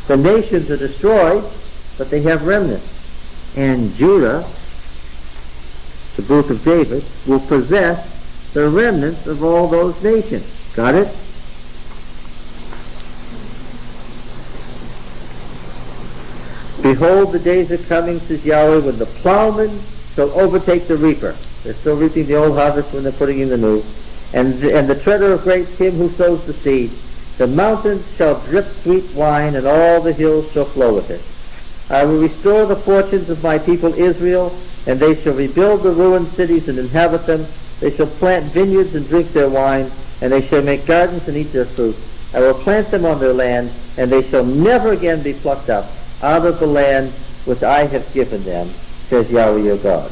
The nations are destroyed, but they have remnants. And Judah, the booth of David, will possess the remnants of all those nations. Got it? Behold, the days are coming, says Yahweh, when the plowman shall overtake the reaper. They're still reaping the old harvest when they're putting in the new. And the treader of grapes, him who sows the seed. The mountains shall drip sweet wine, and all the hills shall flow with it. I will restore the fortunes of my people Israel, and they shall rebuild the ruined cities and inhabit them. They shall plant vineyards and drink their wine, and they shall make gardens and eat their fruit. I will plant them on their land, and they shall never again be plucked up out of the land which I have given them, says Yahweh your God.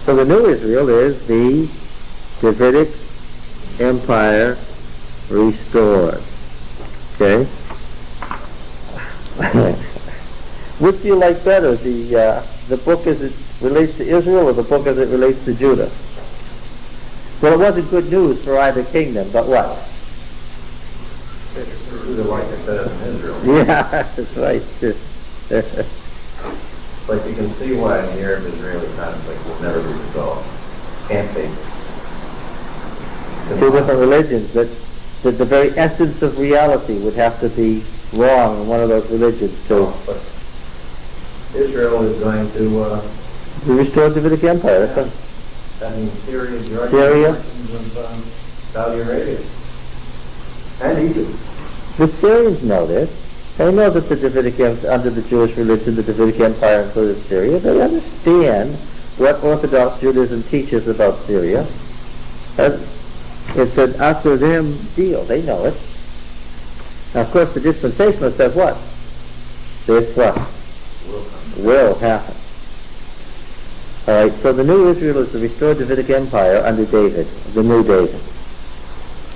So the new Israel is the Davidic empire restored. Okay? Which do you like better, the book as it relates to Israel or the book as it relates to Judah? Well, it wasn't good news for either kingdom, but what? They're like I said in Israel. Yeah, that's right. Like you can see why the Arab-Israeli conflict will never be resolved. Can't be. Two different religions, that the very essence of reality would have to be wrong in one of those religions to But Israel is going to, restore the Davidic Empire. that means Syria, Jordan, Syria. portions of Saudi Arabia, and Egypt. The Syrians know this. They know that the Davidic under the Jewish religion, the Davidic Empire included Syria. They understand what Orthodox Judaism teaches about Syria. It's an us or them deal. They know it. Now, of course, the dispensationalists said what? This what? Will happen. All right, so the new Israel is the restored Davidic Empire under David, the new David,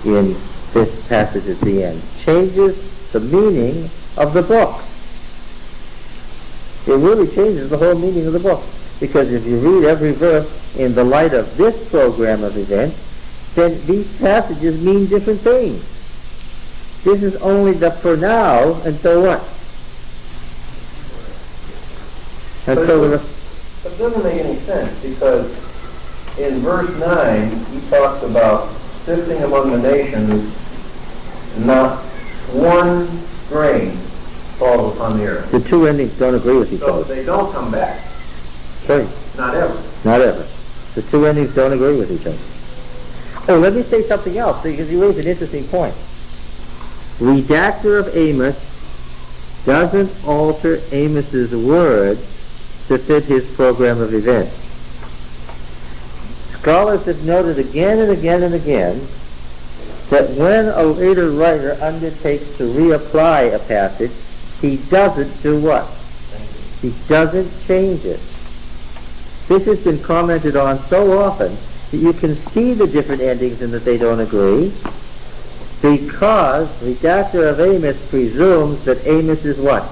in this passage at the end. Changes the meaning of the book. It really changes the whole meaning of the book. Because if you read every verse in the light of this program of events, then these passages mean different things. This is only the for now until what? Until the rest. But it doesn't make any sense, because in verse 9, he talks about sifting among the nations, not one grain falls upon the earth. The two endings don't agree with each So other. they don't come back. Right. Not ever. Not ever. The two endings don't agree with each other. Oh, let me say something else, because you raised an interesting point. Redactor of Amos doesn't alter Amos's words to fit his program of events. Scholars have noted again and again and again that when a later writer undertakes to reapply a passage, he doesn't do what? He doesn't change it. This has been commented on so often that you can see the different endings and that they don't agree, because redactor of Amos presumes that Amos is what?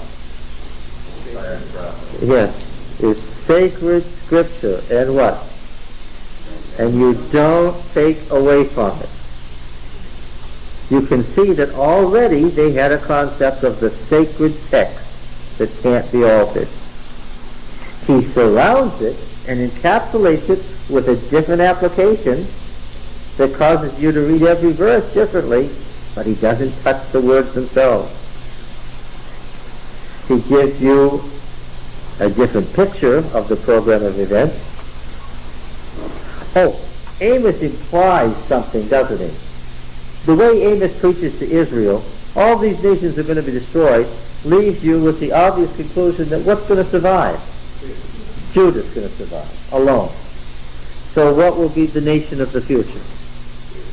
Yes, is sacred scripture, and what? And you don't take away from it. You can see that already they had a concept of the sacred text that can't be altered. He surrounds it and encapsulates it with a different application that causes you to read every verse differently, but he doesn't touch the words themselves. He gives you a different picture of the program of events. Oh, Amos implies something, doesn't he? The way Amos preaches to Israel, all these nations are going to be destroyed, leaves you with the obvious conclusion that what's going to survive? Judah's going to survive, alone. So what will be the nation of the future?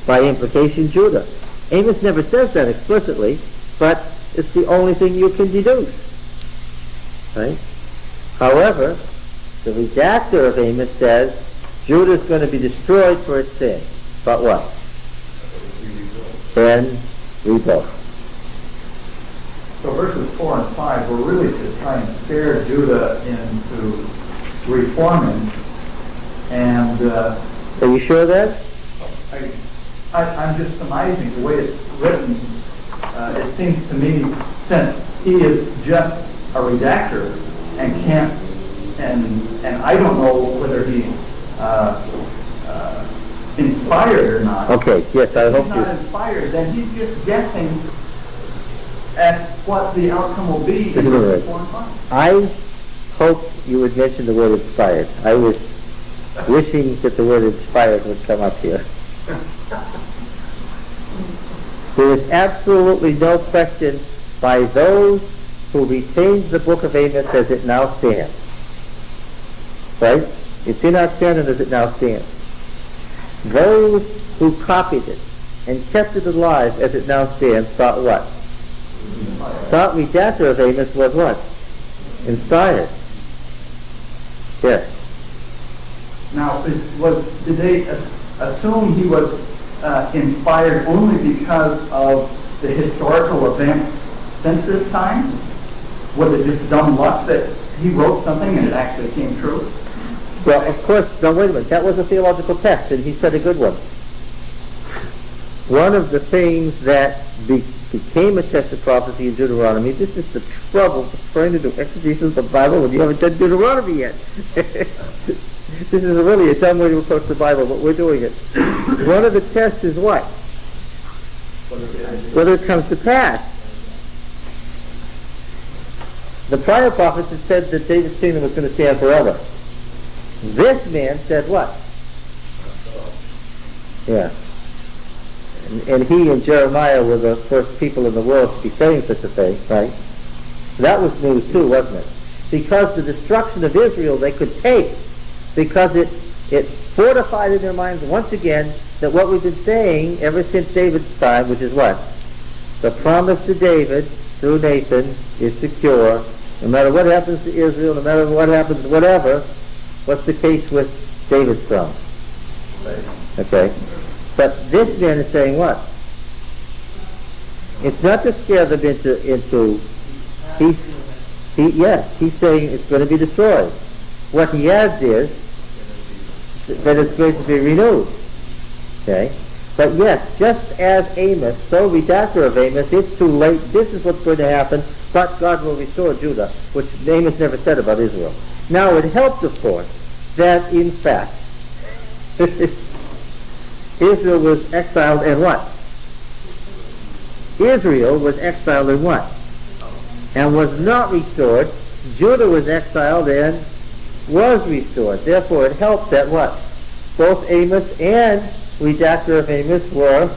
By implication, Judah. Amos never says that explicitly, but it's the only thing you can deduce. Right? However, the redactor of Amos says Judah's going to be destroyed for its sin. But what? Then rebuilt. So verses 4 and 5 were really to try and scare Judah into reforming. And Are you sure of that? I'm just surmising the way it's written. It seems to me, since he is just a redactor and can't, and I don't know whether he's inspired or not. Okay, yes, I If hope he's you... not inspired, then he's just guessing at what the outcome will be in verses 4 and 5. I hope you would mention the word inspired. I was wishing that the word inspired would come up here. There is absolutely no question by those who retained the book of Amos as it now stands. Right? It's in our canon as it now stands. Those who copied it and kept it alive as it now stands thought what? Thought redactor of Amos was what? Inspired. Yes. Now, did they assume he was inspired only because of the historical events since this time? Was it just dumb luck that he wrote something and it actually came true? Well, of course, no, wait a minute. That was a theological text, and he said a good one. one of the things that became a test of prophecy in Deuteronomy, this is the trouble of trying to do exegesis of the Bible when you haven't done Deuteronomy yet. This is really a dumb way to approach the Bible, but we're doing it. One of the tests is what? Whether it comes to pass. The prior prophets had said that David's kingdom was going to stand forever. This man said what? Yeah. And he and Jeremiah were the first people in the world to be saying such a thing, right? That was news too, wasn't it? Because the destruction of Israel they could take, because it fortified in their minds once again that what we've been saying ever since David's time, which is what? The promise to David through Nathan is secure. No matter what happens to Israel, no matter what happens, whatever, what's the case with David's throne? Okay? But this man is saying what? It's not to scare them into he's saying it's going to be destroyed. What he adds is that it's going to be renewed. Okay? But yes, just as Amos, so redactor of Amos, it's too late, this is what's going to happen, but God will restore Judah, which Amos never said about Israel. Now it helped, of course, that in fact, Israel was exiled and what? Israel was exiled and what? And was not restored. Judah was exiled and was restored. Therefore it helped that what? Both Amos and redactor of Amos were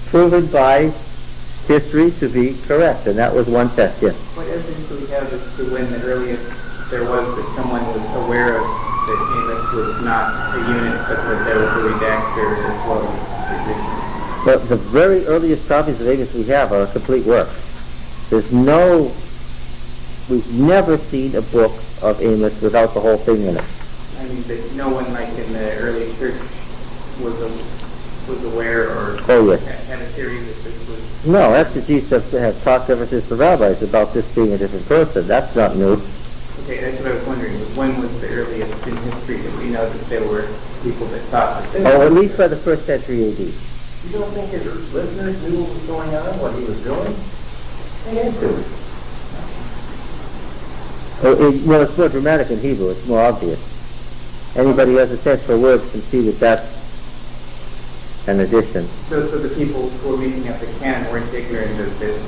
proven by history to be correct. And that was one test, yes. What evidence do we have as to when the earliest there was that someone was aware of that Amos was not a unit, but that there was a redactor as well as position? But the very earliest copies of Amos we have are a complete work. We've never seen a book of Amos without the whole thing in it. I mean, that no one like in the early church was aware or had a theory that this was... No, exegetes have talked ever since the rabbis about this being a different person. That's not new. Okay, that's what I was wondering. When was the earliest in history that we know that there were people that thought that... Oh, at least by the 1st century A.D. You don't think his listeners knew what was going on, what he was doing? They had to. Well, it's more dramatic in Hebrew. It's more obvious. Anybody who has a sense for words can see that that's an addition. So the people who were reading up the canon weren't ignorant of this?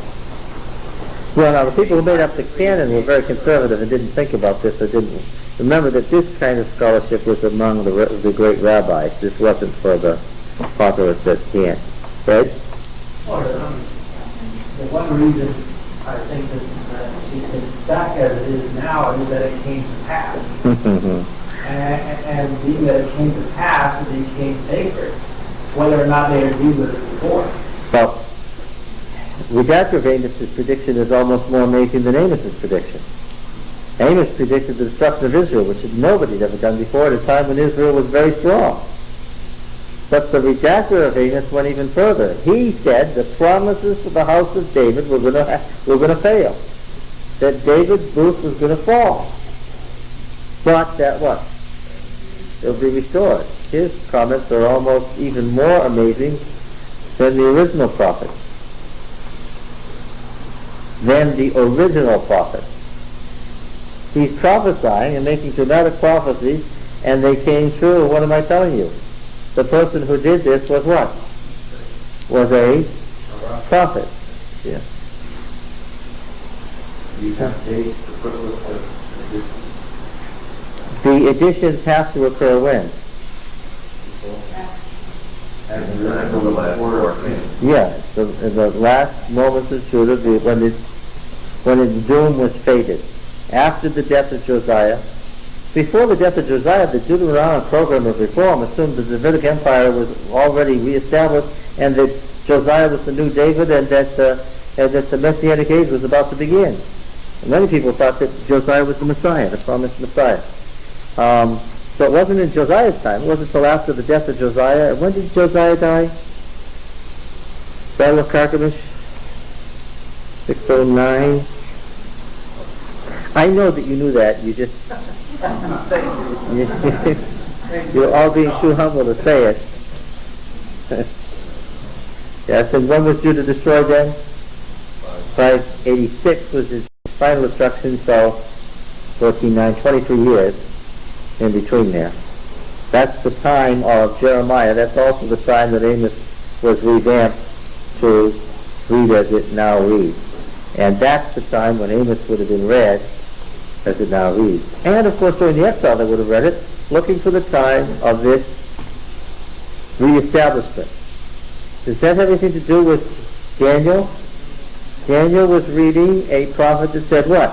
Well, now, the people who made up the canon were very conservative and didn't think about this or didn't remember that this kind of scholarship was among the great rabbis. This wasn't for the populace that can't. Right? Well, the one reason I think that it's back as it is now is that it came to pass. and being that it came to pass, it became sacred, whether or not they agreed with it before. Well, redactor of Amos's prediction is almost more amazing than Amos's prediction. Amos predicted the destruction of Israel, which nobody had ever done before at a time when Israel was very strong. But the redactor of Amos went even further. He said the promises to the house of David were going to fail. That David's booth was going to fall. But that what? It will be restored. His comments are almost even more amazing than the original prophet. He's prophesying and making dramatic prophecies, and they came true. What am I telling you? The person who did this was what? Was a prophet. Yeah. You have dates to put with The additions have to occur when? after the last war. Yeah, the last moments of Judah, when its doom was fated. After the death of Josiah. Before the death of Josiah, the Deuteronomic program of reform assumed the Davidic Empire was already reestablished and that Josiah was the new David and that the Messianic age was about to begin. And many people thought that Josiah was the Messiah, the promised Messiah. So it wasn't in Josiah's time. It wasn't until after the death of Josiah. When did Josiah die? Battle of Carchemish, 609. I know that you knew that. You just... You're all being too humble to say it. Yes, and when was Judah destroyed then? 586 was his final destruction, so 14:9, 23 years in between there. That's the time of Jeremiah. That's also the time that Amos was revamped to read as it now reads. And that's the time when Amos would have been read as it now reads. And of course during the exile they would have read it, looking for the time of this reestablishment. Does that have anything to do with Daniel? Daniel was reading a prophet that said what?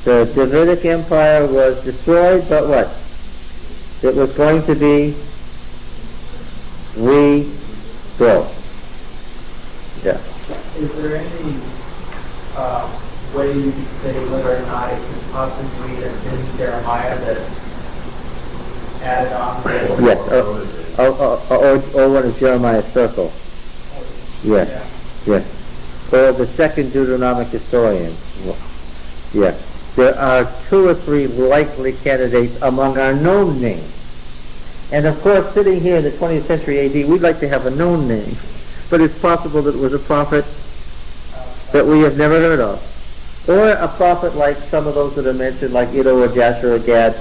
The Davidic Empire was destroyed, but what? It was going to be rebuilt. Yeah. Is there any way you could say whether or not it could possibly have been Jeremiah that added on to it? Yes, or one of Jeremiah's circle. Yes, yes. Or the second Deuteronomic historian. Yes. There are 2 or 3 likely candidates among our known names. And of course, sitting here in the 20th century AD, we'd like to have a known name. But it's possible that it was a prophet that we have never heard of. Or a prophet like some of those that are mentioned, like Iddo or Jasher or Gad,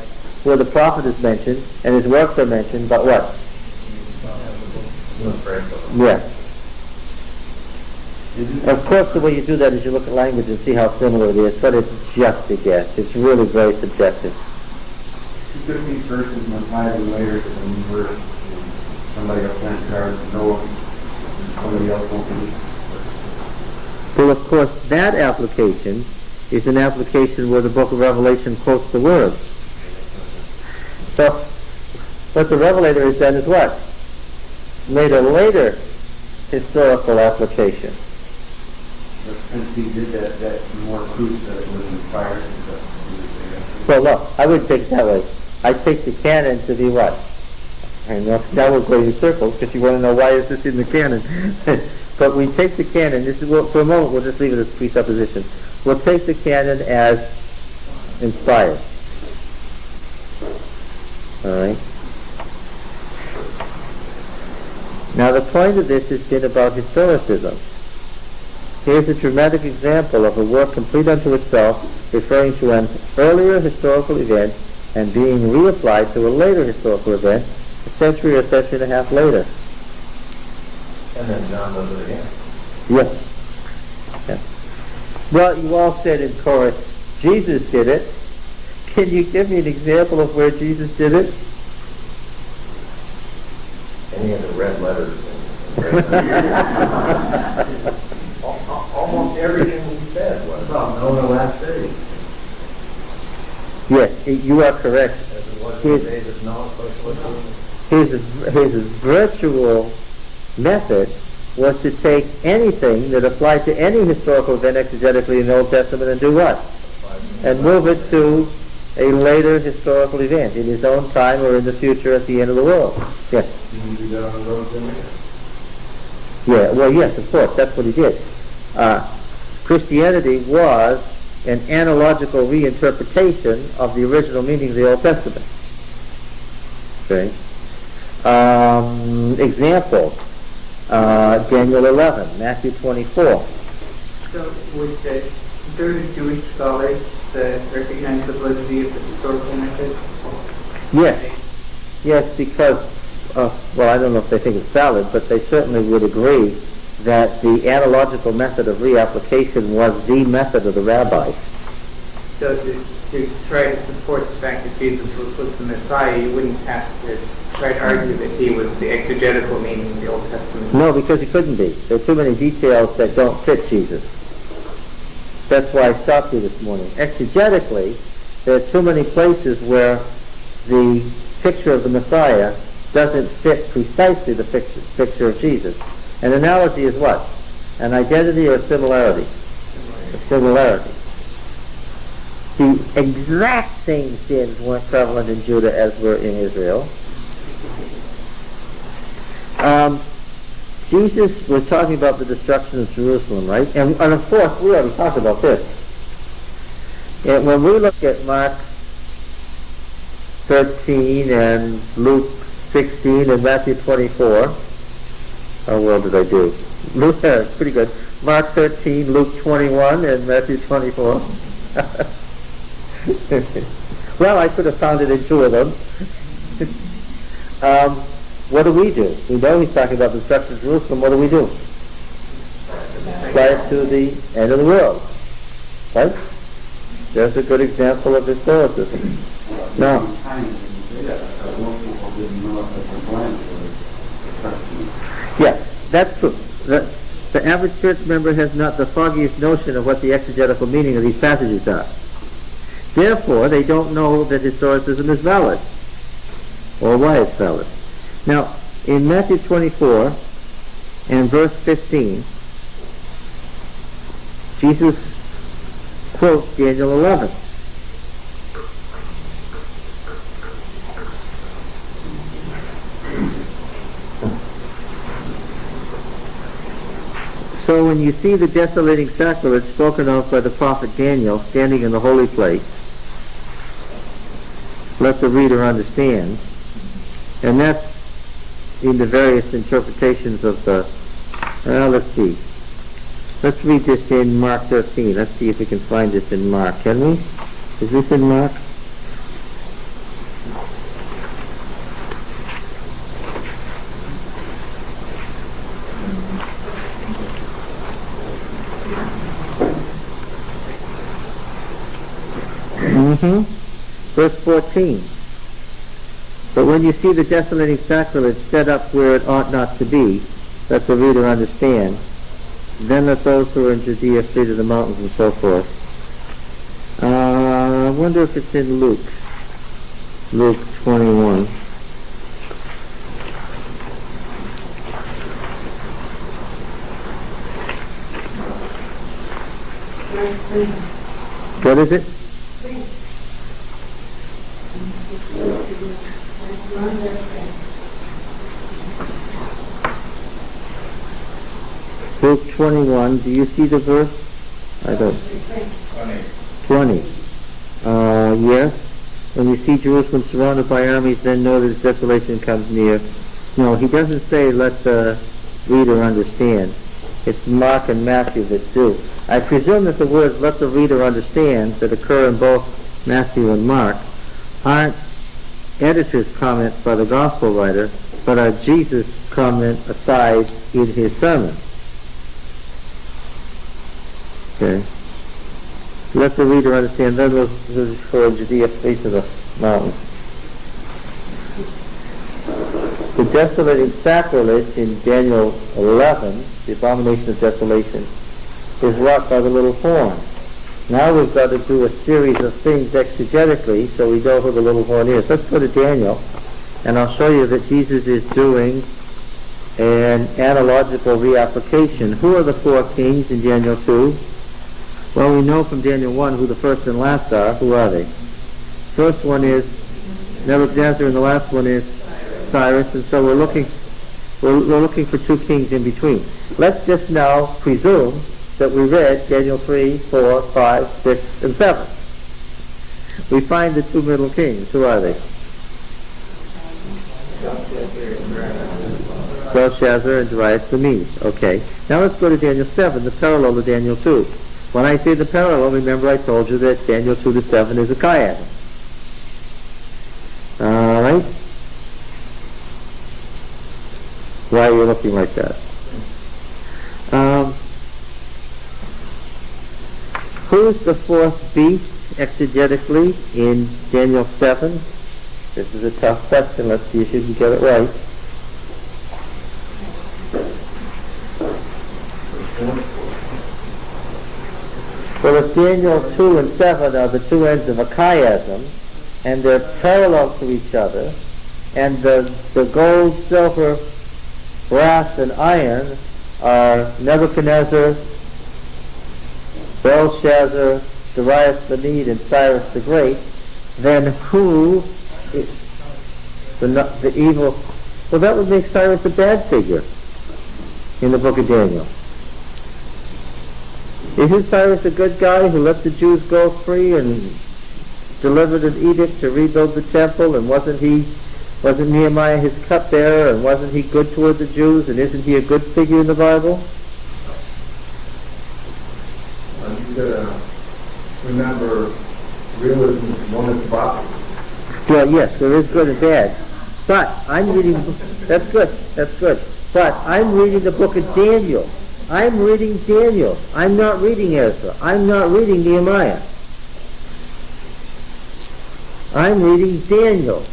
where the prophet is mentioned and his works are mentioned, but what? Yes. Of course, the way you do that is you look at language and see how similar it is, but it's just a guess. It's really very subjective. You could these verses implied in later to the new verse. Somebody else went to Noah, and somebody else won't be. Well, of course, that application is an application where the book of Revelation quotes the word. So, what the Revelator has done is what? Made a later historical application. But since he did that, that's more proof that it was inspired. Well, look, I wouldn't take it that way. I take the canon to be what? And now we're going in circles because you want to know why is this in the canon. But we take the canon, this is, for a moment we'll just leave it as presupposition. We'll take the canon as inspired. Alright? Now the point of this has been about historicism. Here's a dramatic example of a work complete unto itself, referring to an earlier historical event and being reapplied to a later historical event, a century or century and a half later. And then John does it again. Yes. Yeah. Well, you all said in chorus, Jesus did it. Can you give me an example of where Jesus did it? Any of the red letters. Almost everything he said was about knowing the last day. Yes, you are correct. As it was in the days of Noah, His virtual method was to take anything that applied to any historical event exegetically in the Old Testament and do what? And move it to a later historical event in his own time or in the future at the end of the world. Yes. Yeah, well, yes, of course, that's what he did. Christianity was an analogical reinterpretation of the original meaning of the Old Testament. Okay. Example, Daniel 11, Matthew 24. So would the certain Jewish scholars recognize the validity of the historical method? Yes. Yes, because, well, I don't know if they think it's valid, but they certainly would agree that the analogical method of reapplication was the method of the rabbis. So to try to support the fact that Jesus was the Messiah, you wouldn't have to try to argue that he was the exegetical meaning of the Old Testament. No, because he couldn't be. There are too many details that don't fit Jesus. That's why I stopped you this morning. Exegetically, there are too many places where the picture of the Messiah doesn't fit precisely the picture of Jesus. An analogy is what? An identity or a similarity? A similarity. The exact same sins weren't prevalent in Judah as were in Israel. Jesus was talking about the destruction of Jerusalem, right? And of course, we already talked about this. And when we look at Mark 13 and Luke 16 and Matthew 24, How well did I do? Luke, pretty good. Mark 13, Luke 21, and Matthew 24. Well, I could have found it in two of them. What do? We know he's talking about the destruction of Jerusalem. What do? Prior to the end of the world. Right? There's a good example of historicism. Now, yes, that's true. The average church member has not the foggiest notion of what the exegetical meaning of these passages are. Therefore, they don't know that historicism is valid, or why it's valid. Now, in Matthew 24 and verse 15, Jesus quotes Daniel 11. So when you see the desolating sacrilege spoken of by the prophet Daniel standing in the holy place, let the reader understand. And that's in the various interpretations of the, let's see. Let's read this in Mark 13. Let's see if we can find this in Mark. Can we? Is this in Mark? Verse 14. But when you see the desolating sacrilege set up where it ought not to be, let the reader understand. Then let those who are in Judea flee to the mountains and so forth. I wonder if it's in Luke. Luke 21. What is it? Luke 21, do you see the verse? I don't. 20. Yes. When you see Jerusalem surrounded by armies, then know that its desolation comes near. No, he doesn't say let the reader understand. It's Mark and Matthew that do. I presume that the words let the reader understand that occur in both Matthew and Mark aren't editor's comments by the gospel writer, but are Jesus' comment aside in his sermon. Okay. Let the reader understand. Then those who are in Judea flee to the mountains. The desolating sacrilege in Daniel 11, the abomination of desolation, is wrought by the little horn. Now we've got to do a series of things exegetically so we know who the little horn is. Let's go to Daniel, and I'll show you that Jesus is doing an analogical reapplication. Who are the four kings in Daniel 2? Well, we know from Daniel 1 who the first and last are. Who are they? First one is Nebuchadnezzar, and the last one is Cyrus, and so we're looking for two kings in between. Let's just now presume that we read Daniel 3, 4, 5, 6, and 7. We find the two middle kings. Who are they? Belshazzar and Darius the Mede. Okay. Now let's go to Daniel 7, the parallel to Daniel 2. When I say the parallel, remember I told you that Daniel 2 to 7 is a chiasm. All right? Why are you looking like that? Who's the fourth beast exegetically in Daniel 7? This is a tough question. Let's see if you can get it right. Well, if Daniel 2 and 7 are the two ends of a chiasm, and they're parallel to each other, and the gold, silver, brass, and iron are Nebuchadnezzar, Belshazzar, Darius the Mede, and Cyrus the Great, then who is the evil? Well, that would make Cyrus a bad figure in the book of Daniel. Isn't Cyrus a good guy who let the Jews go free and delivered an edict to rebuild the temple, and wasn't he Wasn't Nehemiah his cupbearer, and wasn't he good toward the Jews, and isn't he a good figure in the Bible? You gotta remember, realism is one of the boxes. Well, yes, there is good and bad. But I'm reading, that's good. But I'm reading the book of Daniel. I'm reading Daniel. I'm not reading Ezra. I'm not reading Nehemiah. I'm reading Daniel.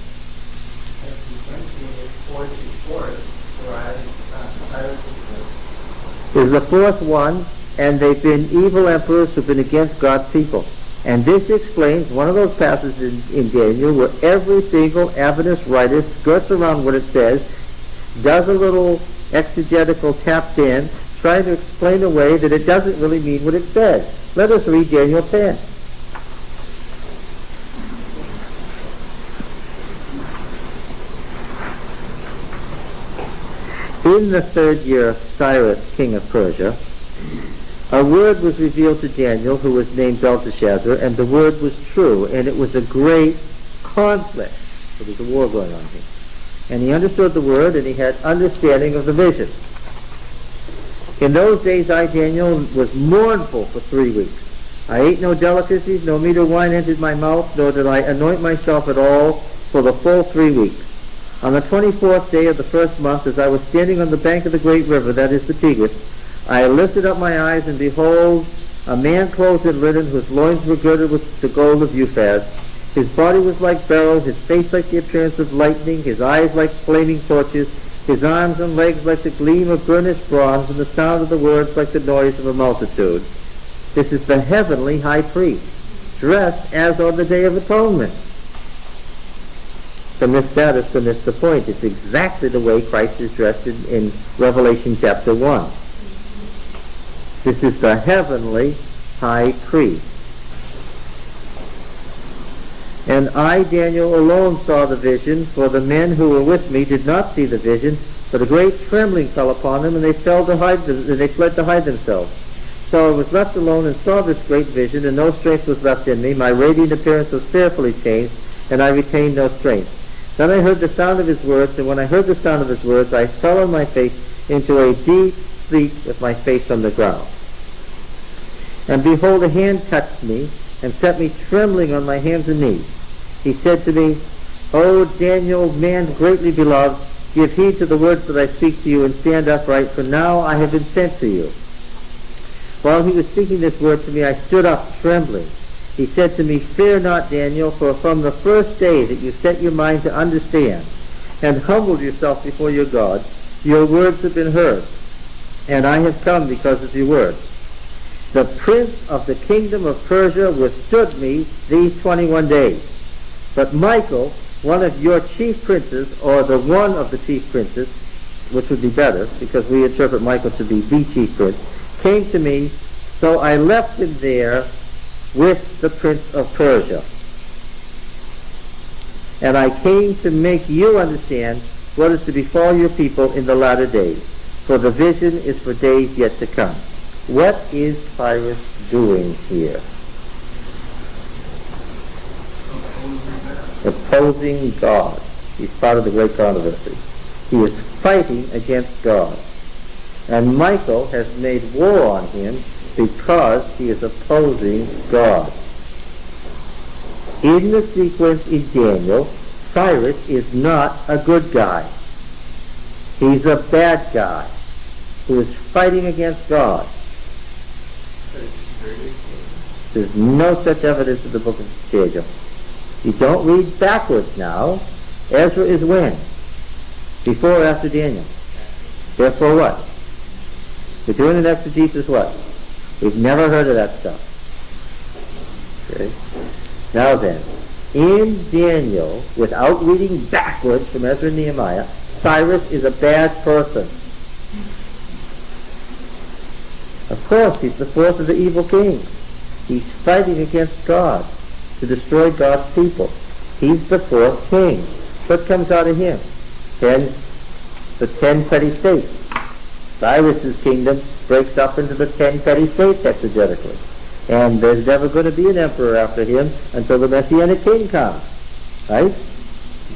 Is the fourth one, and they've been evil emperors who've been against God's people. And this explains one of those passages in Daniel where every single Adventist writer skirts around what it says, does a little exegetical tap in, trying to explain away that it doesn't really mean what it says. Let us read Daniel 10. In the third year of Cyrus, king of Persia, a word was revealed to Daniel, who was named Belteshazzar, and the word was true, and it was a great conflict. There was a war going on here. And he understood the word, and he had understanding of the vision. In those days I, Daniel, was mournful for 3 weeks. I ate no delicacies, no meat or wine entered my mouth, nor did I anoint myself at all for the full 3 weeks. On the 24th day of the first month, as I was standing on the bank of the great river, that is the Tigris, I lifted up my eyes, and behold, a man clothed in linen, whose loins were girded with the gold of Uphaz. His body was like beryl, his face like the appearance of lightning, his eyes like flaming torches, his arms and legs like the gleam of burnished bronze, and the sound of the words like the noise of a multitude. This is the heavenly high priest, dressed as on the Day of Atonement. To miss that is to miss the point. It's exactly the way Christ is dressed in Revelation chapter 1. This is the heavenly high priest. And I, Daniel, alone saw the vision, for the men who were with me did not see the vision, but a great trembling fell upon them, and they fled to hide themselves. So I was left alone and saw this great vision, and no strength was left in me. My radiant appearance was fearfully changed, and I retained no strength. Then I heard the sound of his words, and when I heard the sound of his words, I fell on my face into a deep sleep with my face on the ground. And behold, a hand touched me, and set me trembling on my hands and knees. He said to me, O Daniel, man greatly beloved, give heed to the words that I speak to you, and stand upright, for now I have been sent to you. While he was speaking this word to me, I stood up trembling. He said to me, Fear not, Daniel, for from the first day that you set your mind to understand, and humbled yourself before your God, your words have been heard, and I have come because of your words. The prince of the kingdom of Persia withstood me these 21 days. But Michael, one of your chief princes, or the one of the chief princes, which would be better, because we interpret Michael to be the chief prince, came to me, so I left him there with the prince of Persia. And I came to make you understand what is to befall your people in the latter days, for the vision is for days yet to come. What is Cyrus doing here? Opposing God. He's part of the great controversy. He is fighting against God. And Michael has made war on him because he is opposing God. In the sequence in Daniel, Cyrus is not a good guy. He's a bad guy who is fighting against God. There's no such evidence in the book of Daniel. You don't read backwards now. Ezra is when? Before or after Daniel? Therefore what? We're doing an exegesis what? We've never heard of that stuff. Okay. Now then, in Daniel, without reading backwards from Ezra and Nehemiah, Cyrus is a bad person. Of course, he's the fourth of the evil kings. He's fighting against God to destroy God's people. He's the fourth king. What comes out of him? The 10 petty states. Cyrus's kingdom breaks up into the 10 petty states exegetically. And there's never going to be an emperor after him until the Messianic king comes. Right?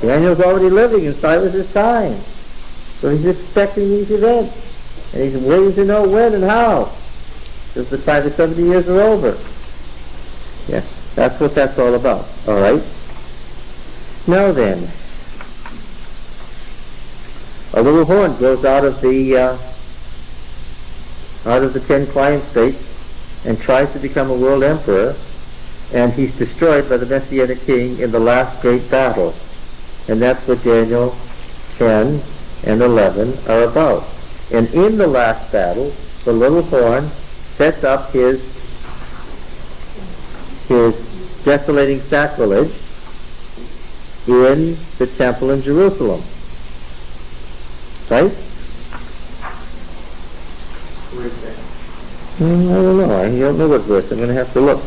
Daniel's already living in Cyrus's time. So he's expecting these events. And he's waiting to know when and how. Because the time the 70 years are over. Yeah, that's what that's all about. All right? Now then, a little horn grows out of the 10 client states and tries to become a world emperor, and he's destroyed by the Messianic king in the last great battle. And that's what Daniel 10 and 11 are about. And in the last battle, the little horn sets up his desolating sacrilege in the temple in Jerusalem. Right? I don't know. I don't know what verse. I'm going to have to look.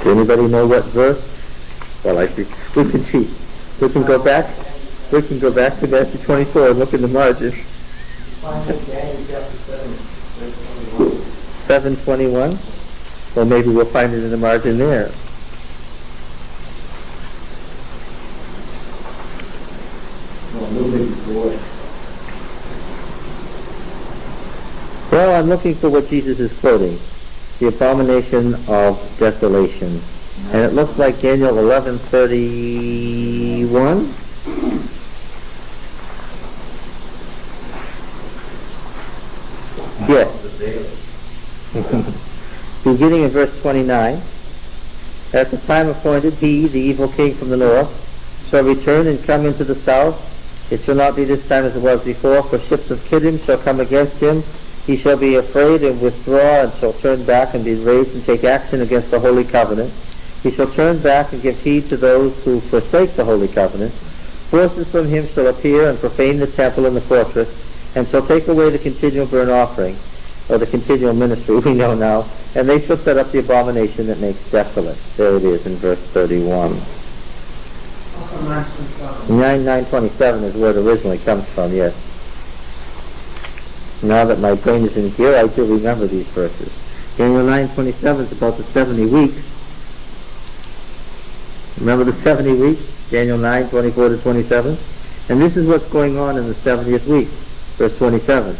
Does anybody know what verse? Well, we can cheat. We can go back to Matthew 24 and look in the margin. 7:21. Well, maybe we'll find it in the margin there. Well, I'm looking for what Jesus is quoting. The abomination of desolation. And it looks like Daniel 11:31. Yes. Beginning in verse 29. At the time appointed, he, the evil king from the north, shall return and come into the south. It shall not be this time as it was before, for ships of Kittim shall come against him. He shall be afraid and withdraw, and shall turn back and be raised and take action against the holy covenant. He shall turn back and give heed to those who forsake the holy covenant. Forces from him shall appear and profane the temple and the fortress, and shall take away the continual burnt offering, or the continual ministry we know now, and they shall set up the abomination that makes desolate. There it is in verse 31. 9:27 is where it originally comes from, yes. Now that my brain is in gear, I do remember these verses. Daniel 9:27 is about the 70 weeks. Remember the 70 weeks? Daniel 9:24-27. And this is what's going on in the 70th week, verse 27.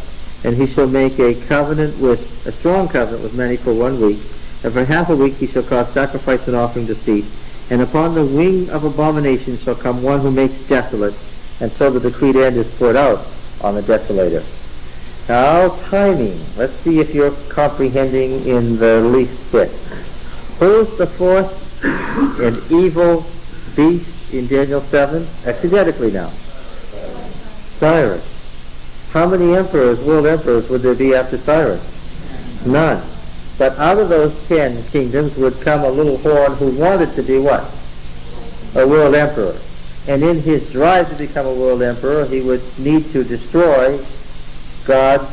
And he shall make a strong covenant with many for 1 week, and for half a week he shall cause sacrifice and offering to cease. And upon the wing of abomination shall come one who makes desolate, and so the decreed end is poured out on the desolator. Now, timing. Let's see if you're comprehending in the least bit. Who's the fourth and evil beast in Daniel 7? Exegetically now. Cyrus. How many emperors, world emperors, would there be after Cyrus? None. But out of those 10 kingdoms would come a little horn who wanted to be what? A world emperor. And in his drive to become a world emperor, he would need to destroy God's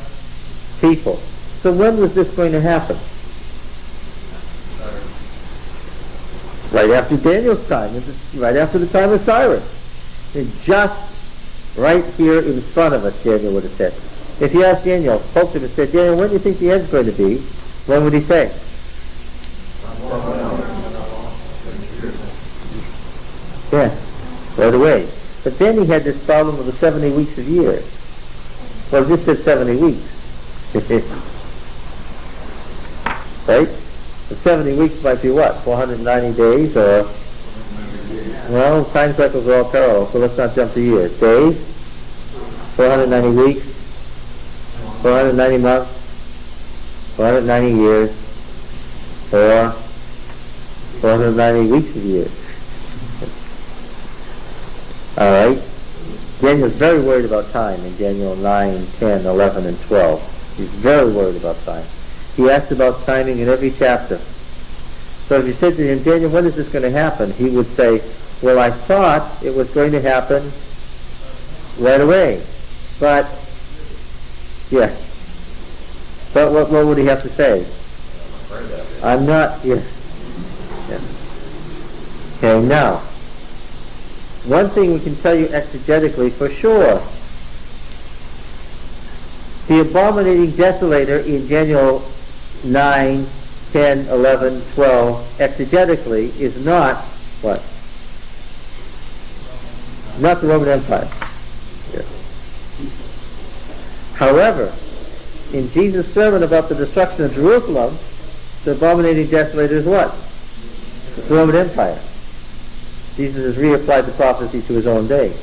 people. So when was this going to happen? Right after Daniel's time, right after the time of Cyrus. And just right here in front of us, Daniel would have said. If you asked Daniel, spoke to him and said, Daniel, when do you think the end's going to be? When would he say? Yeah, right away. But then he had this problem of the 70 weeks of years. Well, this said 70 weeks. Right? The 70 weeks might be what? 490 days or... Well, time cycles are all parallel, so let's not jump to years. Days, 490 weeks, 490 months, 490 years, or 490 weeks of years. All right? Daniel's very worried about time in Daniel 9, 10, 11, and 12. He's very worried about time. He asks about timing in every chapter. So if you said to him, Daniel, when is this going to happen? He would say, well, I thought it was going to happen right away. But, yeah. But what would he have to say? I'm not, yeah. Okay, now, one thing we can tell you exegetically for sure The abominating desolator in Daniel 9, 10, 11, 12, exegetically, is not what? Not the Roman Empire. Yes. However, in Jesus' sermon about the destruction of Jerusalem, the abominating desolator is what? It's the Roman Empire. Jesus has reapplied the prophecy to his own day.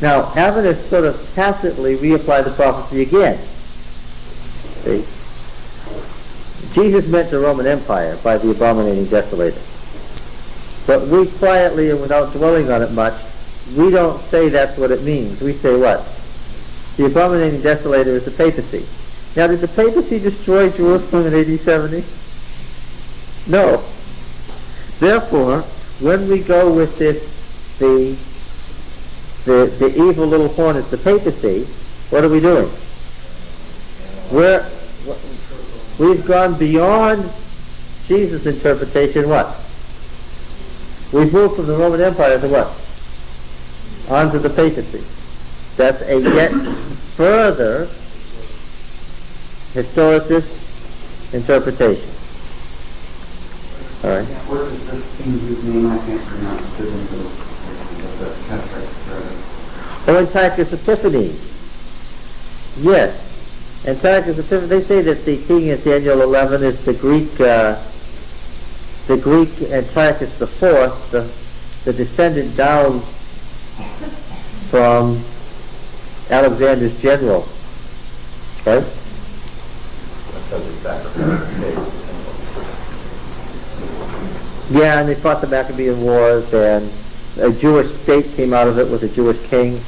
Now, Adventists sort of tacitly reapply the prophecy again. See? Jesus meant the Roman Empire by the abominating desolator. But we quietly and without dwelling on it much, we don't say that's what it means. We say what? The abominating desolator is the papacy. Now, did the papacy destroy Jerusalem in AD 70? No. Therefore, when we go with this, the evil little horn is the papacy, what are we doing? We've gone beyond Jesus' interpretation, what? We've moved from the Roman Empire to what? Onto the papacy. That's a yet further historicist interpretation. All right. What is this king's name? I can't pronounce it into the Antiochus Epiphanes. Yes. Antiochus Epiphanes, they say that the king in Daniel 11 is the Greek Antiochus IV, the descendant down from Alexander's general. Right? Yeah, and they fought the Maccabean Wars, and a Jewish state came out of it with a Jewish king.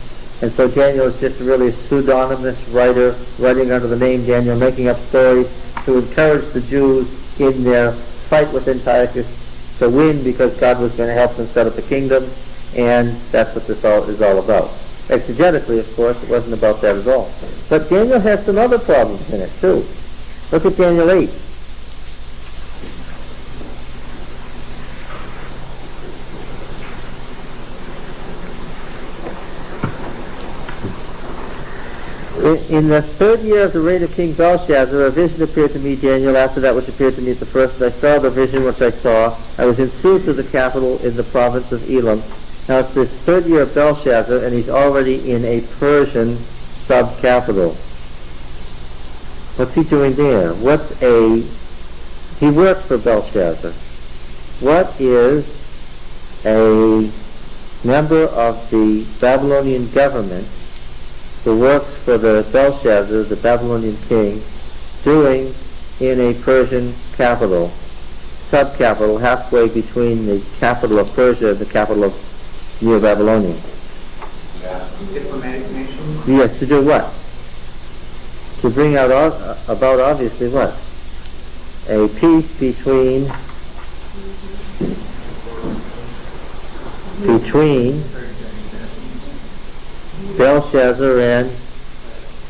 And so Daniel is just really a pseudonymous writer, writing under the name Daniel, making up stories to encourage the Jews in their fight with Antiochus to win, because God was going to help them set up a kingdom, and that's what this is all about. Exegetically, of course, it wasn't about that at all. But Daniel has some other problems in it, too. Look at Daniel 8. In the third year of the reign of King Belshazzar, a vision appeared to me, Daniel, after that which appeared to me at the first. And I saw the vision which I saw. I was in Susa, the capital, in the province of Elam. Now it's the third year of Belshazzar, and he's already in a Persian sub-capital. What's he doing there? He works for Belshazzar. What is a member of the Babylonian government who works for the Belshazzar, the Babylonian king, doing in a Persian capital, sub-capital, halfway between the capital of Persia and the capital of Neo-Babylonian? Diplomatic nation? Yes, to do what? To bring out about, obviously, what? A peace between Belshazzar and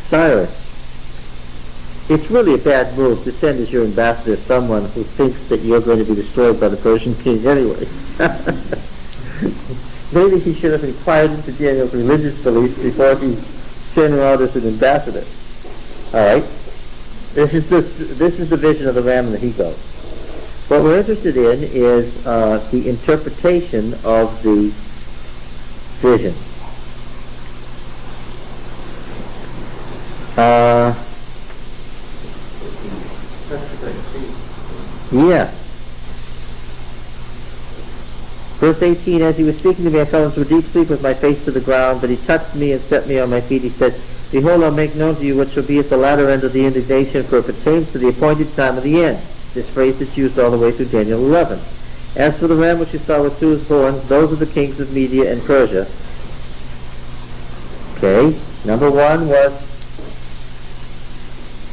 Cyrus. It's really a bad move to send as your ambassador someone who thinks that you're going to be destroyed by the Persian king anyway. Maybe he should have inquired into Daniel's religious beliefs before he sent him out as an ambassador. All right? This is the vision of the ram and the he-goat. What we're interested in is the interpretation of the vision. Yeah. Verse 18, as he was speaking to me, I fell into a deep sleep with my face to the ground, but he touched me and set me on my feet. He said, behold, I'll make known to you what shall be at the latter end of the indignation, for it pertains to the appointed time of the end. This phrase is used all the way through Daniel 11. As for the ram which you saw with two horns, those are the kings of Media and Persia. Okay, number one was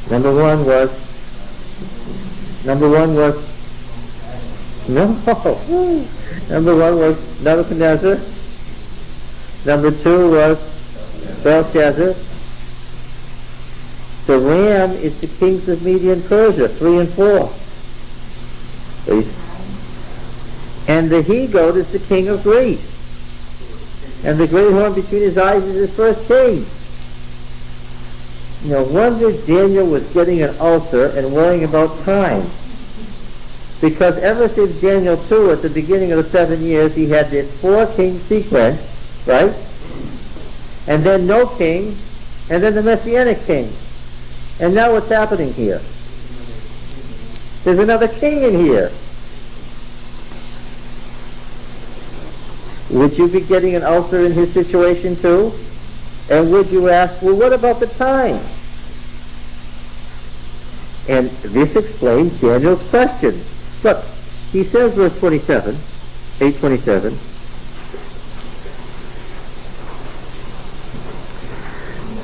no. Number one was Nebuchadnezzar. Number two was Belshazzar. The ram is the kings of Media and Persia, 3 and 4. And the he-goat is the king of Greece. And the great horn between his eyes is his first king. No wonder Daniel was getting an ulcer and worrying about time. Because ever since Daniel 2, at the beginning of the 7 years, he had this 4-king sequence, right? And then no king, and then the Messianic king. And now what's happening here? There's another king in here. Would you be getting an ulcer in his situation too? And would you ask, well, what about the time? And this explains Daniel's question. Look, he says, verse 27, 8:27,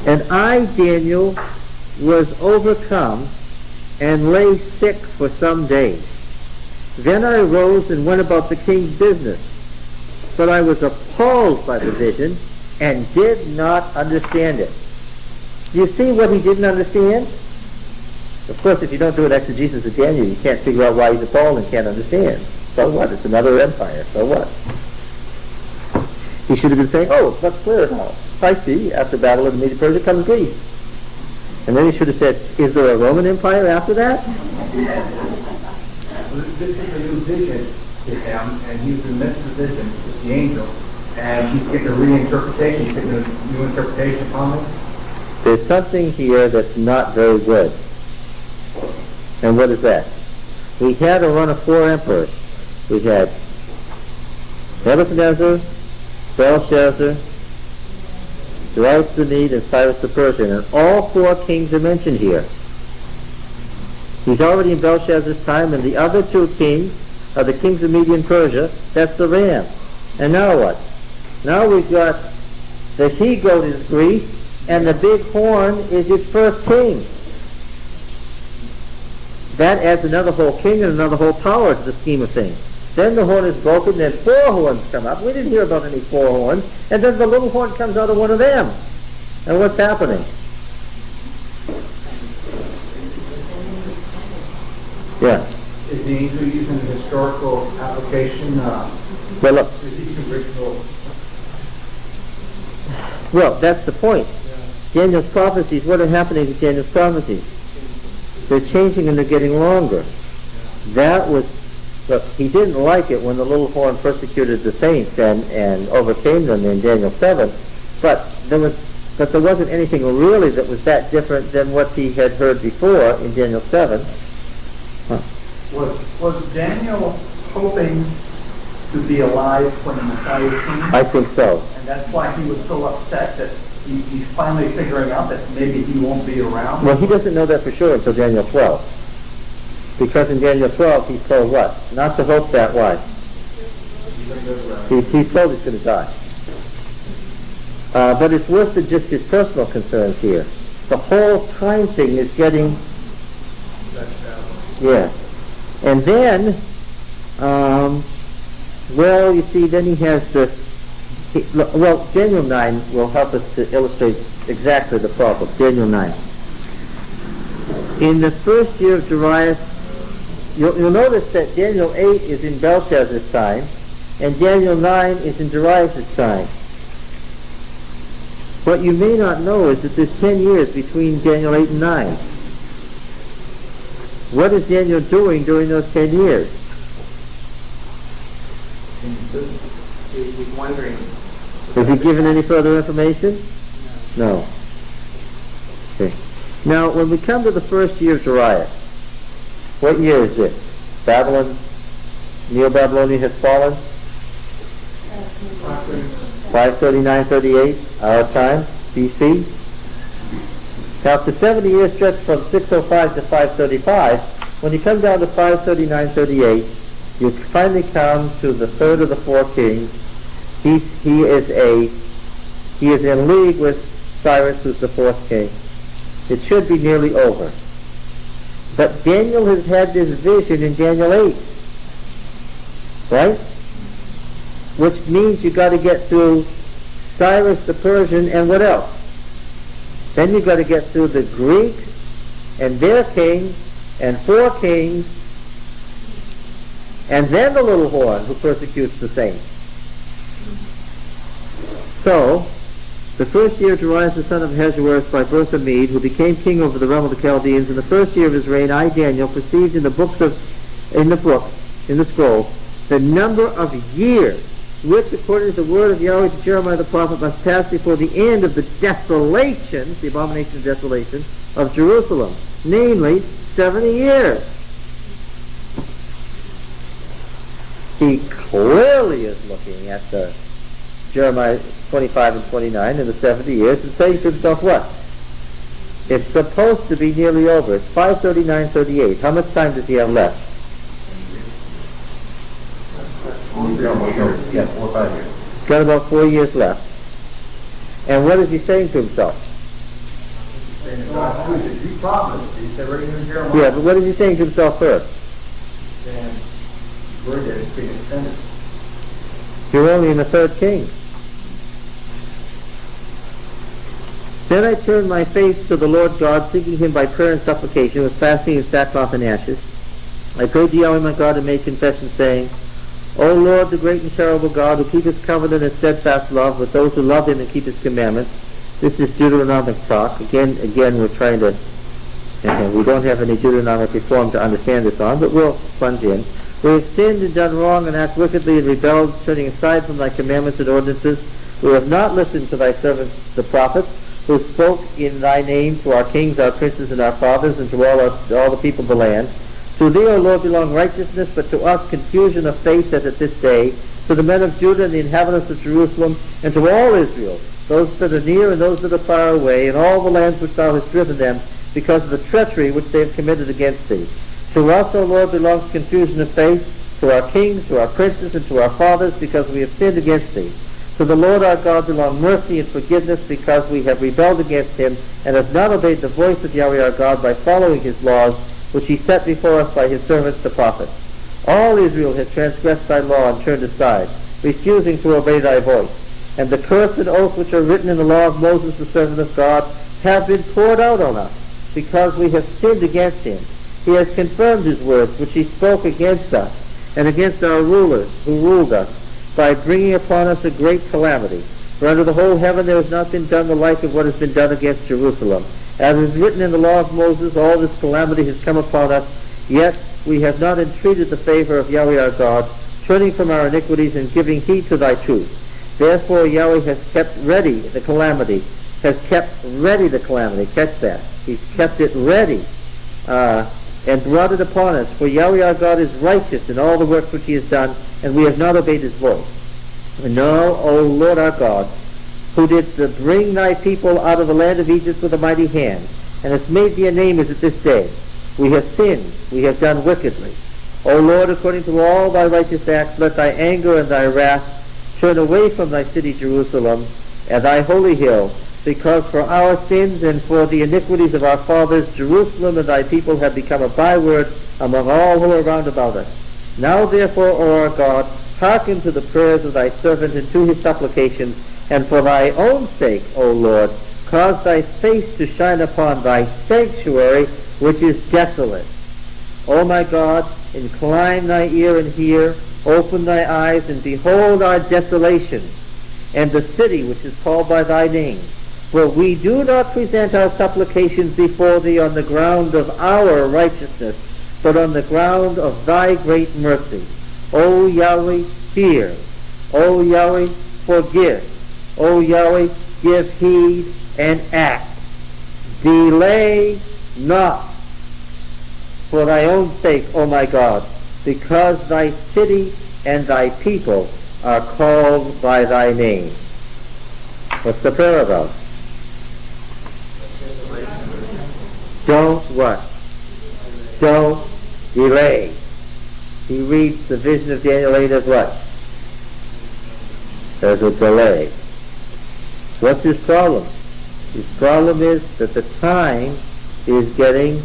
and I, Daniel, was overcome and lay sick for some days. Then I arose and went about the king's business, but I was appalled by the vision and did not understand it. Do you see what he didn't understand? Of course, if you don't do an exegesis of Daniel, you can't figure out why he's appalled and can't understand. So what? It's another empire. So what? He should have been saying, oh, it's much clearer now. I see, after battle of the Medo-Persia comes Greece. And then he should have said, is there a Roman Empire after that? This is a new vision to him, and he's in this position with the angel, and he's getting a reinterpretation, he's getting a new interpretation from it. There's something here that's not very good. And what is that? We had a run of 4 emperors. We had Nebuchadnezzar, Belshazzar, Darius the Mede, and Cyrus the Persian. And all 4 kings are mentioned here. He's already in Belshazzar's time, and the other 2 kings are the kings of Media and Persia. That's the ram. And now what? Now we've got the he-goat is Greece, and the big horn is its first king. That adds another whole king and another whole power to the scheme of things. Then the horn is broken, then 4 horns come up. We didn't hear about any 4 horns. And then the little horn comes out of one of them. And what's happening? Yeah. Is the angel using a historical application? Well, look. Is he original? Well, that's the point. Daniel's prophecies, what are happening to Daniel's prophecies? They're changing and they're getting longer. That was, look, he didn't like it when the little horn persecuted the saints and overcame them in Daniel 7, but there wasn't anything really that was that different than what he had heard before in Daniel 7. Was Daniel hoping to be alive when the Messiah came? I think so. And that's why he was so upset that he's finally figuring out that maybe he won't be around? Well, he doesn't know that for sure until Daniel 12. Because in Daniel 12, he's told what? Not to hope that, why? He's told he's going to die. But it's worse than just his personal concerns here. The whole time thing is getting... Yeah. And then, well, you see, then he has this... Well, Daniel 9 will help us to illustrate exactly the problem. Daniel 9. In the first year of Darius, you'll notice that Daniel 8 is in Belshazzar's time, and Daniel 9 is in Darius' time. What you may not know is that there's 10 years between Daniel 8 and 9. What is Daniel doing during those 10 years? He's wondering. Has he given any further information? No. Okay. Now, when we come to the first year of Darius, what year is this? Babylon, Neo-Babylonia has fallen? 539-38, our time, BC. Now, if the 70 years stretch from 605 to 535, when you come down to 539-38, you finally come to the third of the 4 kings. He is in league with Cyrus, who's the 4th king. It should be nearly over. But Daniel has had this vision in Daniel 8, right? Which means you got to get through Cyrus the Persian and what else? Then you got to get through the Greeks and their king and 4 kings, and then the little horn who persecutes the saints. So, The first year Darius the son of Ahasuerus by birth a Mede, who became king over the realm of the Chaldeans, in the first year of his reign, I, Daniel, perceived in the scroll, the number of years which, according to the word of Yahweh to Jeremiah the prophet, must pass before the end of the desolations, the abomination of desolation, of Jerusalem, namely 70 years. He clearly is looking at the Jeremiah 25 and 29 in the 70 years and saying to himself what? It's supposed to be nearly over. It's 539:38. How much time does he have left? 4 or 5 years. He's got about 4 years left. And what is he saying to himself? You promised. He said right here in Jeremiah. Yeah, but what is he saying to himself first? Word that it's being extended. You're only in the third king. Then I turned my face to the Lord God, seeking him by prayer and supplication, with fasting and sackcloth and ashes. I prayed to Yahweh my God and made confession, saying, O Lord, the great and terrible God, who keepeth covenant and steadfast love with those who love him and keep his commandments. This is Deuteronomic talk. Again, we're trying to, we don't have any Deuteronomic reform to understand this on, but we'll plunge in. We have sinned and done wrong and act wickedly and rebelled, turning aside from thy commandments and ordinances. We have not listened to thy servants, the prophets, who spoke in thy name to our kings, our princes, and our fathers, and to all the people of the land. To thee, O Lord, belong righteousness, but to us confusion of face as at this day, to the men of Judah and the inhabitants of Jerusalem, and to all Israel, those that are near and those that are far away, and all the lands which thou hast driven them, because of the treachery which they have committed against thee. To us, O Lord, belongs confusion of face, to our kings, to our princes, and to our fathers, because we have sinned against thee. To the Lord our God belong mercy and forgiveness, because we have rebelled against him, and have not obeyed the voice of Yahweh our God by following his laws, which he set before us by his servants the prophets. All Israel has transgressed thy law and turned aside, refusing to obey thy voice. And the curse and oath which are written in the law of Moses the servant of God have been poured out on us, because we have sinned against him. He has confirmed his words which he spoke against us, and against our rulers who ruled us, by bringing upon us a great calamity. For under the whole heaven there has not been done the like of what has been done against Jerusalem. As is written in the law of Moses, all this calamity has come upon us, yet we have not entreated the favor of Yahweh our God, turning from our iniquities and giving heed to thy truth. Therefore Yahweh has kept ready the calamity, catch that. He's kept it ready, and brought it upon us. For Yahweh our God is righteous in all the works which he has done, and we have not obeyed his voice. And now, O Lord our God, who didst bring thy people out of the land of Egypt with a mighty hand, and hast made thee a name as at this day, we have sinned, we have done wickedly. O Lord, according to all thy righteous acts, let thy anger and thy wrath turn away from thy city Jerusalem and thy holy hill, because for our sins and for the iniquities of our fathers, Jerusalem and thy people have become a byword among all who are round about us. Now therefore, O our God, hearken to the prayers of thy servant and to his supplications, and for thy own sake, O Lord, cause thy face to shine upon thy sanctuary, which is desolate. O my God, incline thy ear and hear, open thy eyes and behold our desolation, and the city which is called by thy name. For we do not present our supplications before thee on the ground of our righteousness, but on the ground of thy great mercy. O Yahweh, hear. O Yahweh, forgive. O Yahweh, give heed and act. Delay not, for thy own sake, O my God, because thy city and thy people are called by thy name. What's the prayer about? Don't what? Don't delay. He reads the vision of Daniel 8 as what? There's a delay. What's his problem? His problem is that the time is getting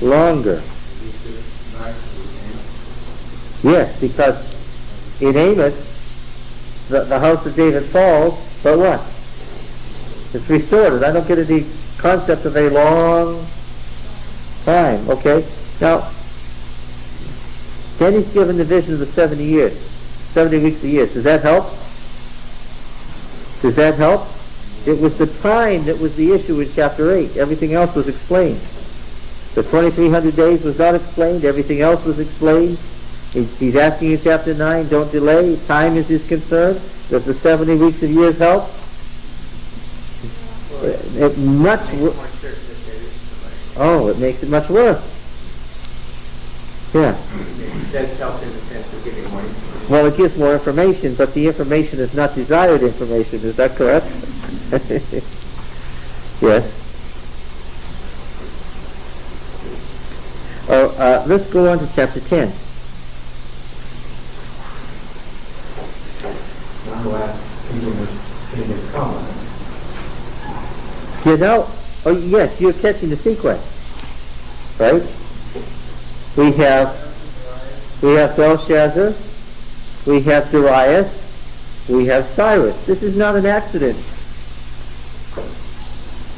longer. Yes, because in Amos, the house of David falls, but what? It's restored. I don't get any concept of a long time. Okay? Now, then he's given the vision of the 70 years, 70 weeks a year. Does that help? Does that help? It was the time that was the issue in chapter 8. Everything else was explained. The 2,300 days was not explained. Everything else was explained. He's asking in chapter 9, don't delay. Time is his concern. Does the 70 weeks of years help? It makes it much worse. Yeah. It does help in the sense of giving more information. Well, it gives more information, but the information is not desired information. Is that correct? Yes. Let's go on to chapter 10. You know, oh yes, you're catching the sequence, right? We have Belshazzar, we have Darius, we have Cyrus. This is not an accident.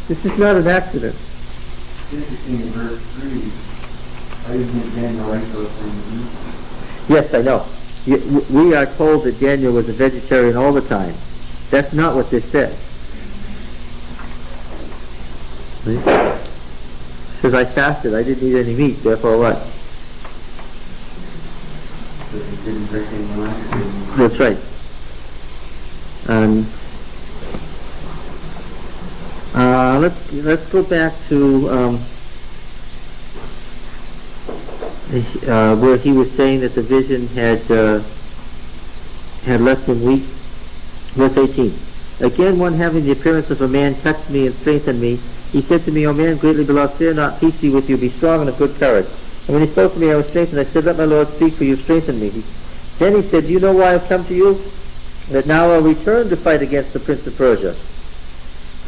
This is not an accident. It's interesting in verse 3. I didn't think Daniel liked those things. Yes, I know. We are told that Daniel was a vegetarian all the time. That's not what this says. It says I fasted, I didn't eat any meat, therefore what? He didn't drink any wine. That's right. Let's go back to where he was saying that the vision had left him weak. Verse 18. Again, one having the appearance of a man touched me and strengthened me. He said to me, O man, greatly beloved, fear not, peace be with you, be strong and of good courage. And when he spoke to me, I was strengthened. I said, let my Lord speak, for you have strengthened me. Then he said, do you know why I've come to you? That now I'll return to fight against the prince of Persia.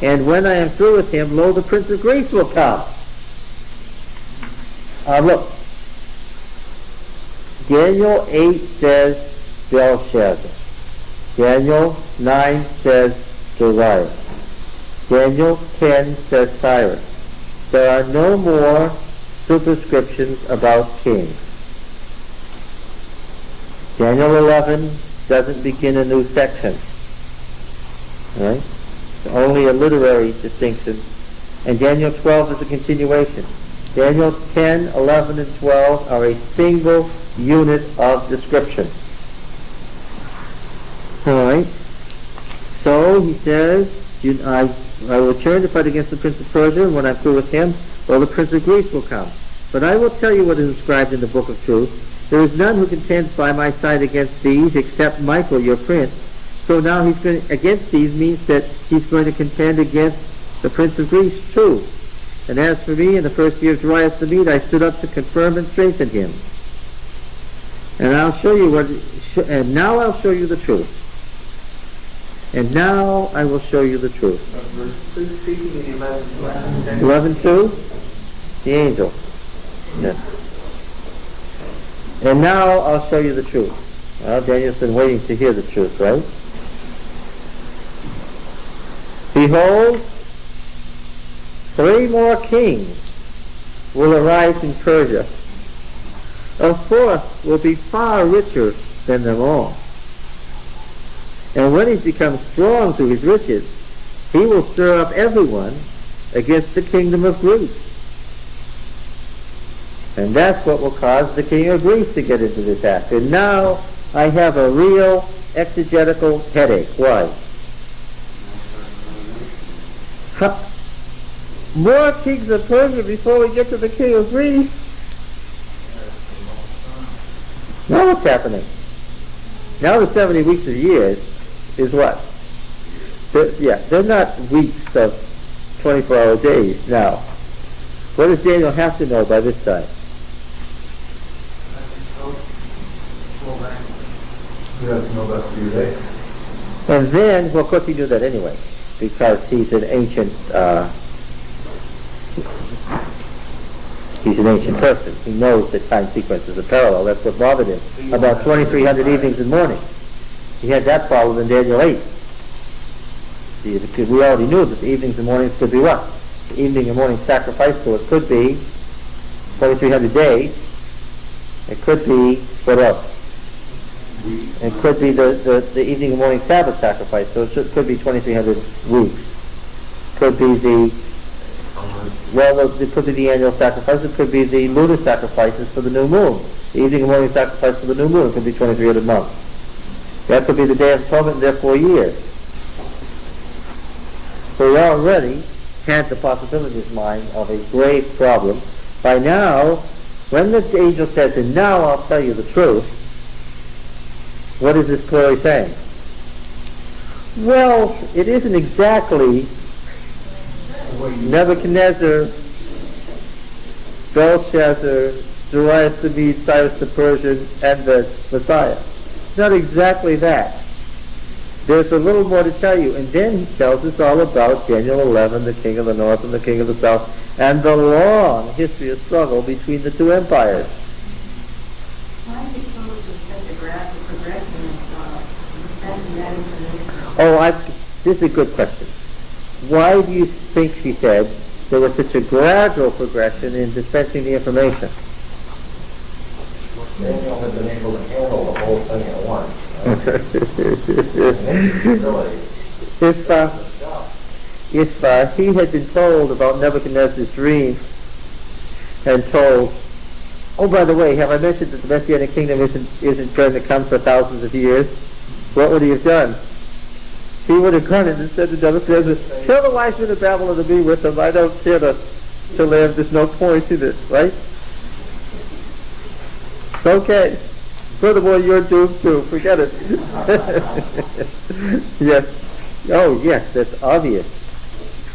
And when I am through with him, lo, the Prince of Greece will come. Look. Daniel 8 says Belshazzar. Daniel 9 says Darius. Daniel 10 says Cyrus. There are no more superscriptions about kings. Daniel 11 doesn't begin a new section. Right? It's only a literary distinction. And Daniel 12 is a continuation. Daniel 10, 11, and 12 are a single unit of description. All right. So he says, I will return to fight against the prince of Persia, and when I'm through with him, well, the prince of Greece will come. But I will tell you what is inscribed in the book of truth. There is none who contends by my side against these, except Michael, your prince. So now he's going against these means that he's going to contend against the prince of Greece too. And as for me, in the first year of Darius the Mede, I stood up to confirm and strengthen him. And I'll show you and now I'll show you the truth. And now I will show you the truth. Who's speaking in 11:2? 11:2? The angel. Yes. And now I'll show you the truth. Well, Daniel's been waiting to hear the truth, right? Behold, 3 more kings will arise in Persia. A 4th will be far richer than them all. And when he's become strong through his riches, he will stir up everyone against the kingdom of Greece. And that's what will cause the king of Greece to get into this act. And now I have a real exegetical headache. Why? More kings of Persia before we get to the king of Greece. Now what's happening? Now the 70 weeks of years is what? They're not weeks of 24-hour days now. What does Daniel have to know by this time? He doesn't know about 3 days. And then, well, of course he knew that anyway, because he's an ancient person. He knows that time sequences are parallel. That's what bothered him. About 2,300 evenings and mornings. He had that problem in Daniel 8. See, because we already knew that the evenings and mornings could be what? The evening and morning sacrifice, so it could be 2,300 days. It could be, what else? It could be the evening and morning Sabbath sacrifice, so it could be 2,300 weeks. could be it could be the annual sacrifice, it could be the lunar sacrifices for the new moon. The evening and morning sacrifice for the new moon, it could be 23 of the month. That could be the Day of Atonement in their 4 years. So he already had the possibility in his mind of a grave problem. By now, when the angel says, and now I'll tell you the truth, what is this clearly saying? Well, it isn't exactly Nebuchadnezzar, Belshazzar, Darius the Mede, Cyrus the Persian, and the Messiah. It's not exactly that. There's a little more to tell you. And then he tells us all about Daniel 11, the king of the north and the king of the south, and the long history of struggle between the two empires. Why do you suppose there's such a gradual progression in dispensing that information? This is a good question. Why do you think, she said, there was such a gradual progression in dispensing the information? Daniel had been able to handle the whole thing at once. If he had been told about Nebuchadnezzar's dream and told, oh, by the way, have I mentioned that the Messianic kingdom isn't going to come for thousands of years? What would he have done? He would have gone in and said to Nebuchadnezzar, tell the wise men of Babylon to be with them. I don't care to live. There's no point in it, right? Okay. Furthermore, you're doomed too. Forget it. Yes. Oh, yes, that's obvious.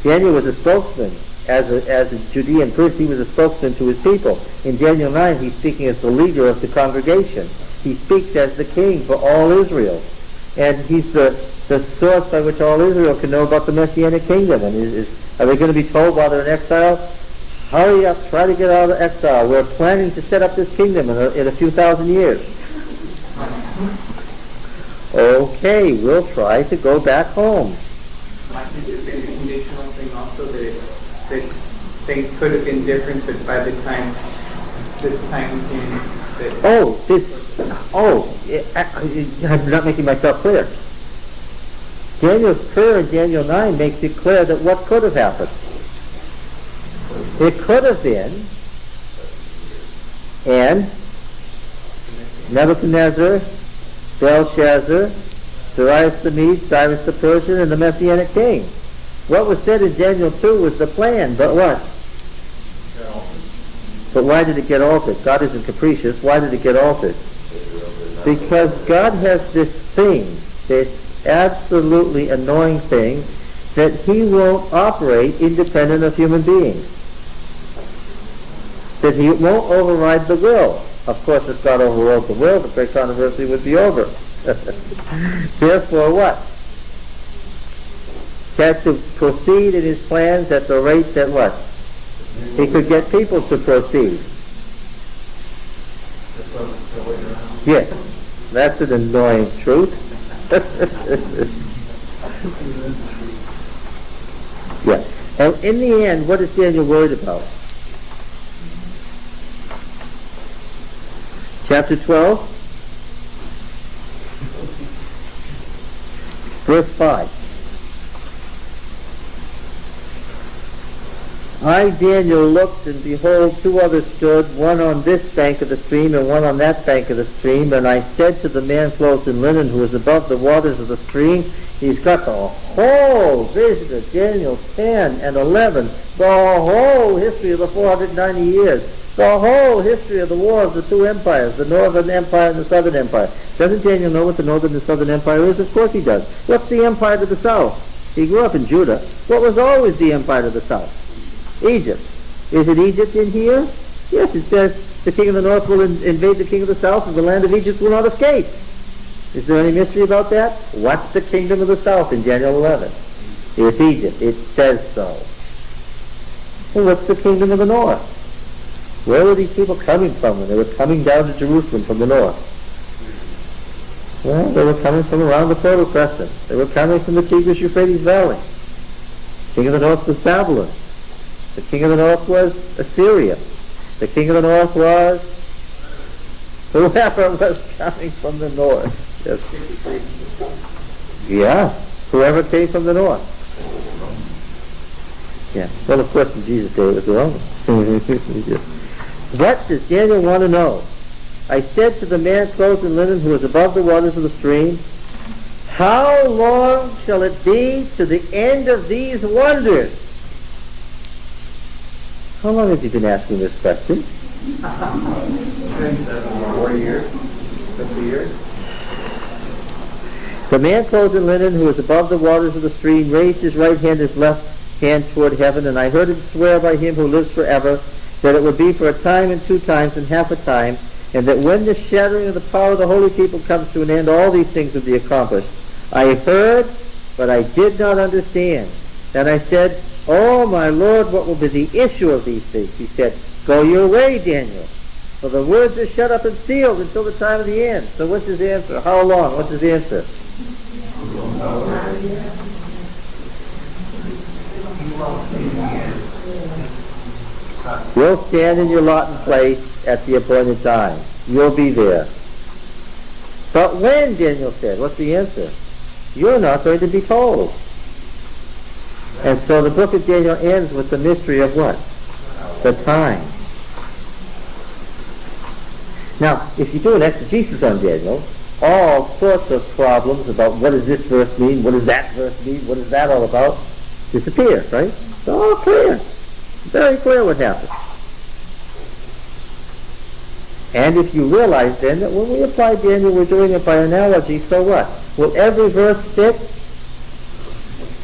Daniel was a spokesman. As a Judean priest, he was a spokesman to his people. In Daniel 9, he's speaking as the leader of the congregation. He speaks as the king for all Israel. And he's the source by which all Israel can know about the Messianic kingdom. And are they going to be told while they're in exile, hurry up, try to get out of exile. We're planning to set up this kingdom in a few thousand years. Okay, we'll try to go back home. I think there's been a conditional thing also that things could have been different, but by the time this time came, I'm not making myself clear. Daniel's prayer in Daniel 9 makes it clear that what could have happened. It could have been, and Nebuchadnezzar, Belshazzar, Darius the Mede, Cyrus the Persian, and the Messianic king. What was said in Daniel 2 was the plan, but what? But why did it get altered? God isn't capricious. Why did it get altered? Because God has this thing, this absolutely annoying thing, that he won't operate independent of human beings. That he won't override the will. Of course, if God overrode the will, the great controversy would be over. Therefore, what? He had to proceed in his plans at the rate that what? He could get people to proceed. Yes, that's an annoying truth. Yeah. And in the end, what is Daniel worried about? Chapter 12, verse 5. I, Daniel, looked, and behold, two others stood, one on this bank of the stream and one on that bank of the stream. And I said to the man clothed in linen who was above the waters of the stream, he's got the whole vision of Daniel 10 and 11, the whole history of the 490 years, the whole history of the war of the two empires, the northern empire and the southern empire. Doesn't Daniel know what the northern and the southern empire is? Of course he does. What's the empire to the south? He grew up in Judah. What was always the empire to the south? Egypt. Is it Egypt in here? Yes, it says the king of the north will invade the king of the south, and the land of Egypt will not escape. Is there any mystery about that? What's the kingdom of the south in Daniel 11? It's Egypt. It says so. Well, what's the kingdom of the north? Where were these people coming from when they were coming down to Jerusalem from the north? Well, they were coming from around the Fertile Crescent. They were coming from the Tigris-Euphrates Valley. The king of the north was Babylon. The king of the north was Assyria. The king of the north was whoever was coming from the north. Yes. Yeah, whoever came from the north. Yeah. Well, of course, in Jesus' day, it was the Romans. What does Daniel want to know? I said to the man clothed in linen who was above the waters of the stream, how long shall it be to the end of these wonders? How long has he been asking this question? 40 years, 50 years. The man clothed in linen who was above the waters of the stream raised his right hand, his left hand toward heaven, and I heard him swear by him who lives forever that it would be for a time and 2 times and half a time, and that when the shattering of the power of the holy people comes to an end, all these things would be accomplished. I heard, but I did not understand. And I said, oh, my Lord, what will be the issue of these things? He said, go your way, Daniel, for the words are shut up and sealed until the time of the end. So what's his answer? How long? What's his answer? You'll stand in your lot and place at the appointed time. You'll be there. But when, Daniel said, what's the answer? You're not going to be told. And so the book of Daniel ends with the mystery of what? The time. Now, if you do an exegesis on Daniel, all sorts of problems about what does this verse mean, what does that verse mean, what is that all about, disappear, right? It's all clear. Very clear what happened. And if you realize then that when we apply Daniel, we're doing it by analogy, so what? Will every verse fit?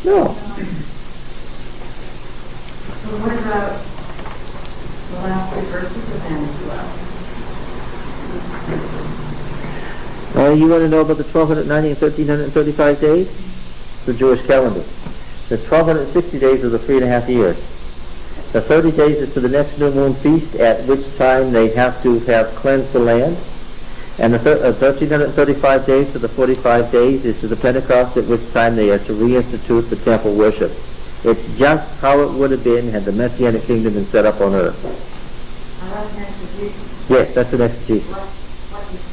No. So what about the last 3 verses of Daniel 12? You want to know about the 1290 and 1335 days? The Jewish calendar. The 1260 days are the 3.5 years. The 30 days is to the next new moon feast, at which time they have to have cleansed the land. And the 1335 days to the 45 days is to the Pentecost, at which time they are to reinstitute the temple worship. It's just how it would have been had the Messianic kingdom been set up on earth. That's an exegesis. Yes, that's an exegesis. What is the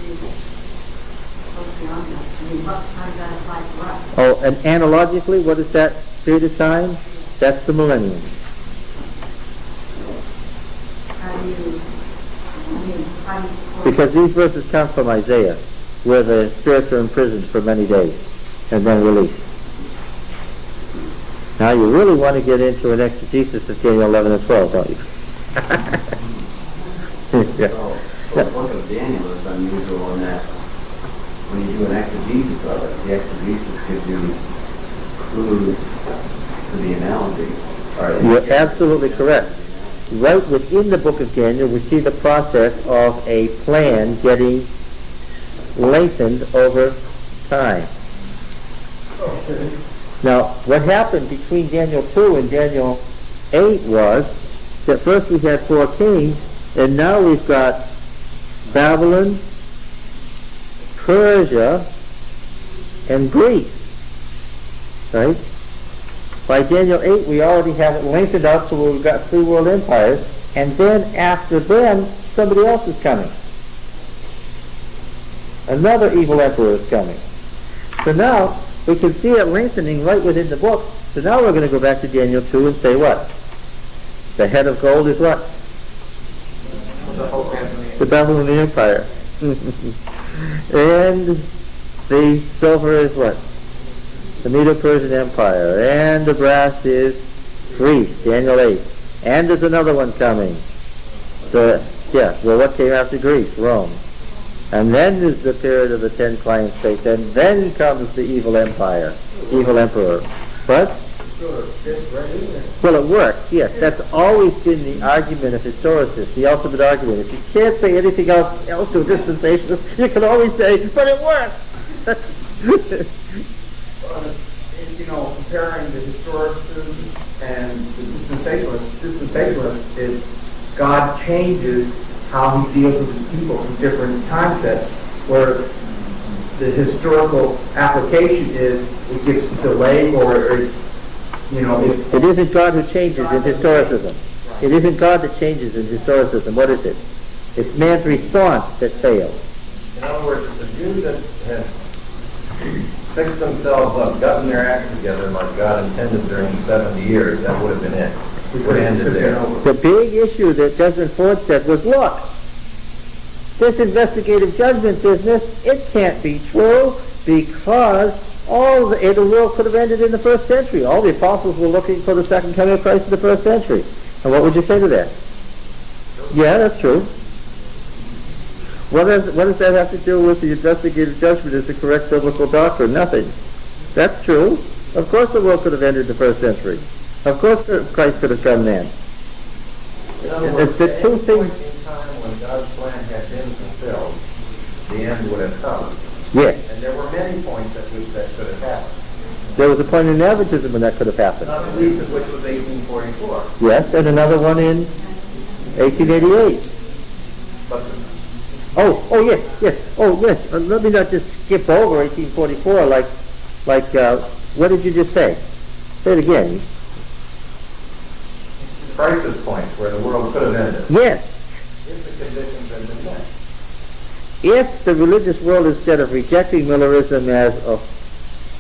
beyond that? I mean, how does that apply to us? Oh, and analogically, what is that period of time? That's the millennium. Because these verses come from Isaiah, where the spirits are imprisoned for many days and then released. Now you really want to get into an exegesis of Daniel 11 and 12, don't you? Yeah. So the book of Daniel is unusual in that when you do an exegesis of it, the exegesis gives you clues to the analogy. You're absolutely correct. Right within the book of Daniel, we see the process of a plan getting lengthened over time. Now, what happened between Daniel 2 and Daniel 8 was that first we had 4 kings, and now we've got Babylon, Persia, and Greece. Right? By Daniel 8, we already have it lengthened out so we've got 3 world empires, and then after them, somebody else is coming. Another evil emperor is coming. So now, we can see it lengthening right within the book. So now we're going to go back to Daniel 2 and say what? The head of gold is what? The Babylonian Empire. And the silver is what? The Medo-Persian Empire. And the brass is Greece, Daniel 8. And there's another one coming. Well, what came after Greece? Rome. And then there's the period of the 10 client states. And then comes the evil empire, evil emperor. What? Well, it works, yes. That's always been the argument of historicists, the ultimate argument. If you can't say anything else to a dispensationalist, you can always say, but it works. Comparing the historicism and the dispensationalist is God changes how he deals with his people in different time sets, where the historical application is it gets delayed It isn't God who changes in historicism. It isn't God that changes in historicism. What is it? It's man's response that fails. In other words, the Jew that has fixed themselves up, gotten their act together like God intended during the 70 years, that would have been it. We would have ended there. The big issue that Desmond Ford said was, look, this investigative judgment business, it can't be true because the world could have ended in the first century. All the apostles were looking for the second coming of Christ in the first century. And what would you say to that? Yeah, that's true. What does that have to do with the investigative judgment as the correct biblical doctrine? Nothing. That's true. Of course the world could have ended the first century. Of course Christ could have come then. In other words, at any point in time when God's plan had been fulfilled, the end would have come. Yes. And there were many points at which that could have happened. There was a point in Adventism when that could have happened. Not the least of which was 1844. Yes, and another one in 1888. But Yes. Oh, yes. Let me not just skip over 1844 like, what did you just say? Say it again. crisis points where the world could have ended. Yes. If the conditions had been met. If the religious world, instead of rejecting Millerism as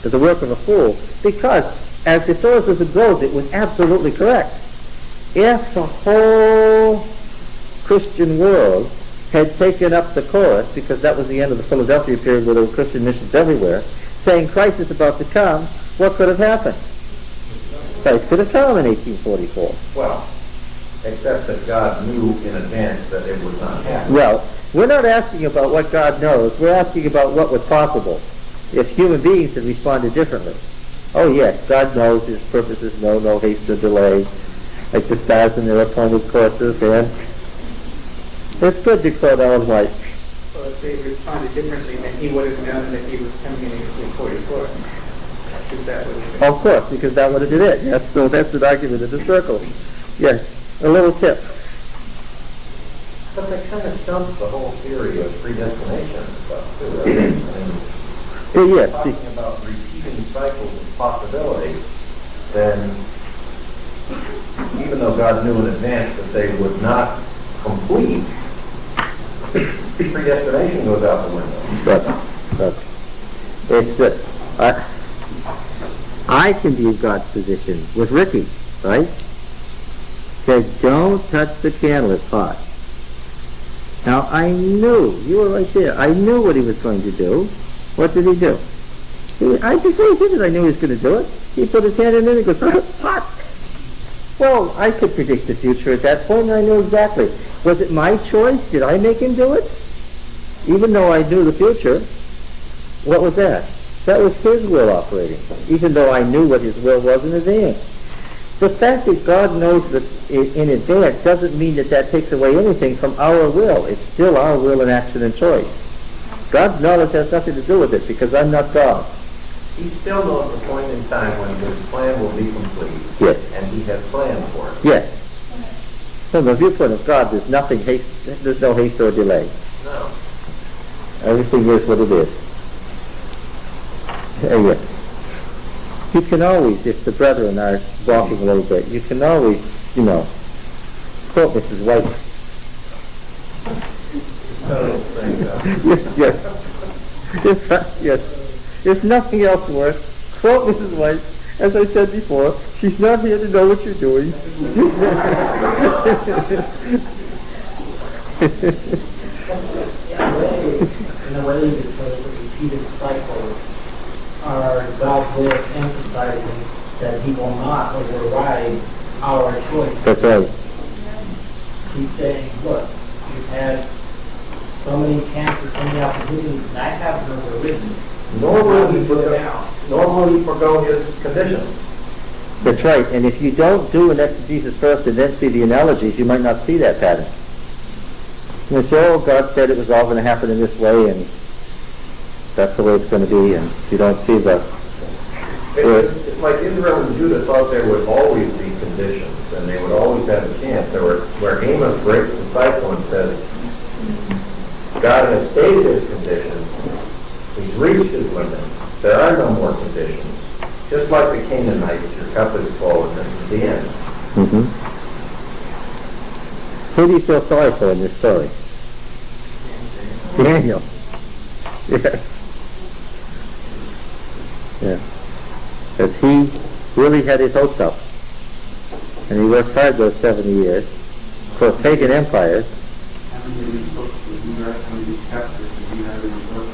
the work of a fool, because as historicism goes, it was absolutely correct. If the whole Christian world had taken up the chorus, because that was the end of the Philadelphia period where there were Christian missions everywhere, saying Christ is about to come, what could have happened? Christ could have come in 1844. Well, except that God knew in advance that it would not happen. Well, we're not asking about what God knows. We're asking about what was possible if human beings had responded differently. Oh yes, God knows His purposes know no haste or delay, like the stars in their appointed courses, and it's good to quote Ellen White. So if they responded differently, then He would have known that He was coming in 1844. Is that what it is? Of course, because that would have been it. Yes, so that's an argument in the circle. Yes, a little tip. But that kind of stumps the whole theory of predestination and stuff, too. I mean, Yes. talking about repeating cycles of possibility, then even though God knew in advance that they would not complete, predestination goes out the window. But it's I can be in God's position with Ricky, right? Said, don't touch the candle, it's hot. Now, I knew, you were right there, I knew what he was going to do. What did he do? I just did it, I knew he was going to do it. He put his hand in there and he goes, hot! Well, I could predict the future at that point, and I knew exactly. Was it my choice? Did I make him do it? Even though I knew the future, what was that? That was His will operating, even though I knew what His will was in advance. The fact that God knows that in advance doesn't mean that takes away anything from our will. It's still our will and action and choice. God's knowledge has nothing to do with it, because I'm not God. He still knows the point in time when His plan will be complete. Yes. And He has planned for it. Yes. From the viewpoint of God, there's no haste or delay. No. Everything is what it is. Yes. You can always, if the brethren are walking a little bit, you can always, quote Mrs. White. Yes. If nothing else works, quote Mrs. White. As I said before, she's not here to know what you're doing. In a way, because the repeated cycles are God's way of emphasizing that He will not override our choice. That's right. He's saying, look, you've had so many chances, so many opportunities, and I haven't overridden. Nor will He forgo His conditions. That's right. And if you don't do an exegesis first and then see the analogies, you might not see that pattern. You say, oh, God said it was all going to happen in this way, and that's the way it's going to be, and you don't see the... It's like Israel and Judah thought there would always be conditions, and they would always have a chance. Where Amos breaks the cycle and says, God has stated His conditions, He's reached His limit, there are no more conditions. Just like the Canaanites, your cup is full, and this is the end. Mm-hmm. Who do you feel sorry for in this story? Daniel. Yes. Yeah. Because he really had his hopes up. And he worked hard those 70 years for pagan empires. How many of these books would you read, how many of these chapters would you have in your book?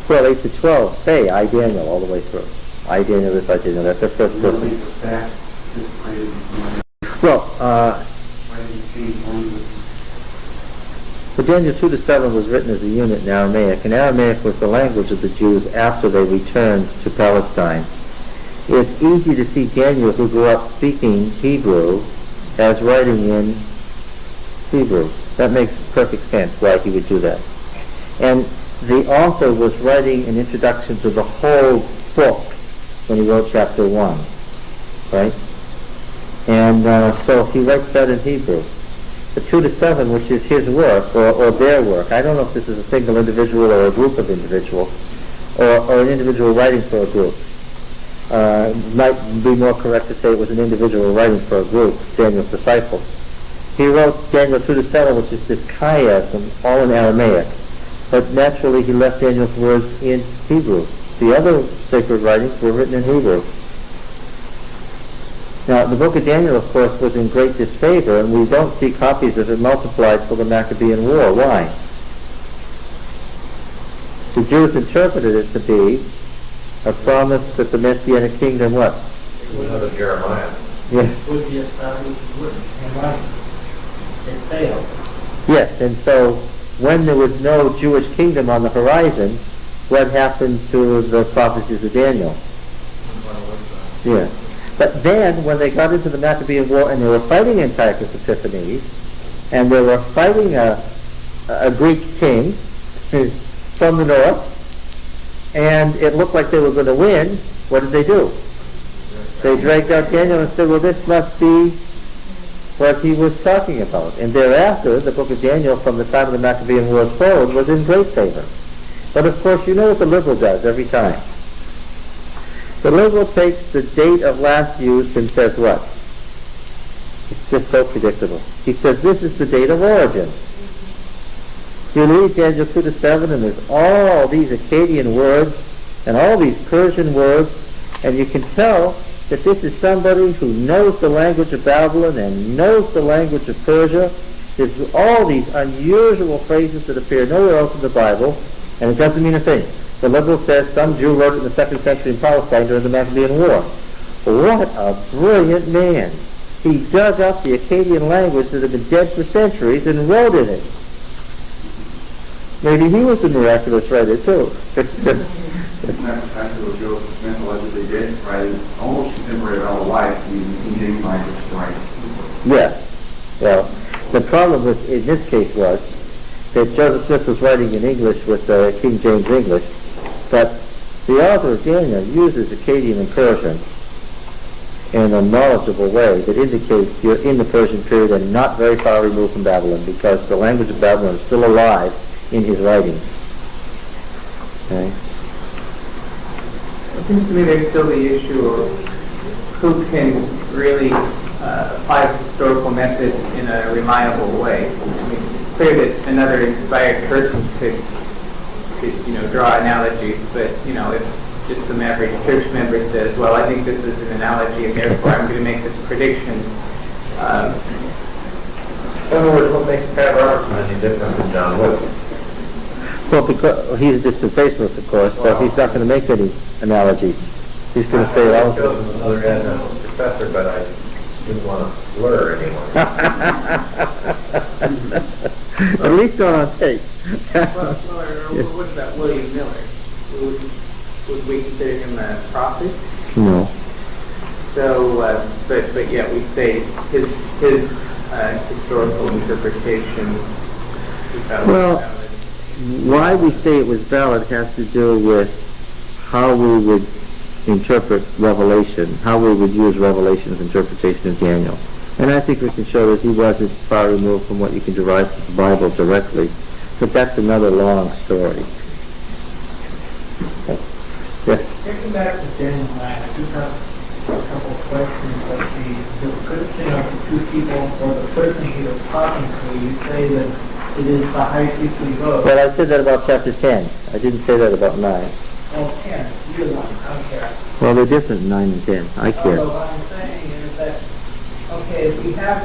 Well, 8 to 12 say I, Daniel, all the way through. I, Daniel, this, I, Daniel. That's the first You don't person. think the fact just created these Well, why did you change language? but Daniel 2 to 7 was written as a unit in Aramaic, and Aramaic was the language of the Jews after they returned to Palestine. It's easy to see Daniel, who grew up speaking Hebrew, as writing in Hebrew. That makes perfect sense why he would do that. And the author was writing an introduction to the whole book when he wrote chapter 1, right? And so he writes that in Hebrew. The 2 to 7, which is his work, or their work, I don't know if this is a single individual or a group of individuals, or an individual writing for a group. Might be more correct to say it was an individual writing for a group, Daniel's disciples. He wrote Daniel 2 to 7, which is this chiasm, all in Aramaic. But naturally he left Daniel's words in Hebrew. The other sacred writings were written in Hebrew. Now, the book of Daniel, of course, was in great disfavor, and we don't see copies of it multiplied till the Maccabean War. Why? The Jews interpreted it to be a promise that the Messianic kingdom, what? Another Jeremiah. Yeah. Would be established in writing. It failed. Yes, and so when there was no Jewish kingdom on the horizon, what happened to the prophecies of Daniel? Yeah. But then, when they got into the Maccabean War and they were fighting Antiochus Epiphanes, and they were fighting a Greek king from the north, and it looked like they were going to win, what did they do? They dragged out Daniel and said, well, this must be what he was talking about. And thereafter, the book of Daniel, from the time of the Maccabean Wars forward, was in great favor. But of course, you know what the liberal does every time. The liberal takes the date of last used and says what? It's just so predictable. He says, this is the date of origin. You read Daniel 2 to 7, and there's all these Akkadian words and all these Persian words, and you can tell that this is somebody who knows the language of Babylon and knows the language of Persia. There's all these unusual phrases that appear nowhere else in the Bible, and it doesn't mean a thing. The liberal says some Jew wrote it in the 2nd century in Palestine during the Maccabean War. What a brilliant man. He dug up the Akkadian language that had been dead for centuries and wrote in it. Maybe he was a miraculous writer too. Isn't that precisely what Joseph Smith allegedly did, right? Almost contemporary of our life, using King James language to write. Yes. Well, the problem with, in this case was that Joseph Smith was writing in English with King James English, but the author of Daniel uses Akkadian and Persian in a knowledgeable way that indicates you're in the Persian period and not very far removed from Babylon, because the language of Babylon is still alive in his writings. Okay? It seems to me there's still the issue of who can really apply the historical method in a reliable way. I mean, it's clear that another inspired person could draw analogies, but, if just some average church member says, well, I think this is an analogy, and therefore I'm going to make this prediction. In other words, what makes Pat Robertson any different than John Wood? Well, because he's a dispensationalist, of course, so he's not going to make any analogies. He's going to say it all. I've chosen another professor, but I didn't want to slur anyone. At least not on tape. What about William Miller? Would we consider him a prophet? No. So, but yet we say his historical interpretation is valid. Well, why we say it was valid has to do with how we would interpret Revelation, how we would use Revelation's interpretation of Daniel. And I think we can show that he wasn't far removed from what you can derive from the Bible directly. But that's another long story. Yes? Getting back to Daniel 9, I do have a couple of questions. Like the description of the two people, or the person he was talking to, you say that it is the high priestly vote. Well, I said that about chapter 10. I didn't say that about 9. Oh, 10. Either one. I don't care. Well, they're different, 9 and 10. I care. So what I'm saying is that, okay, if we have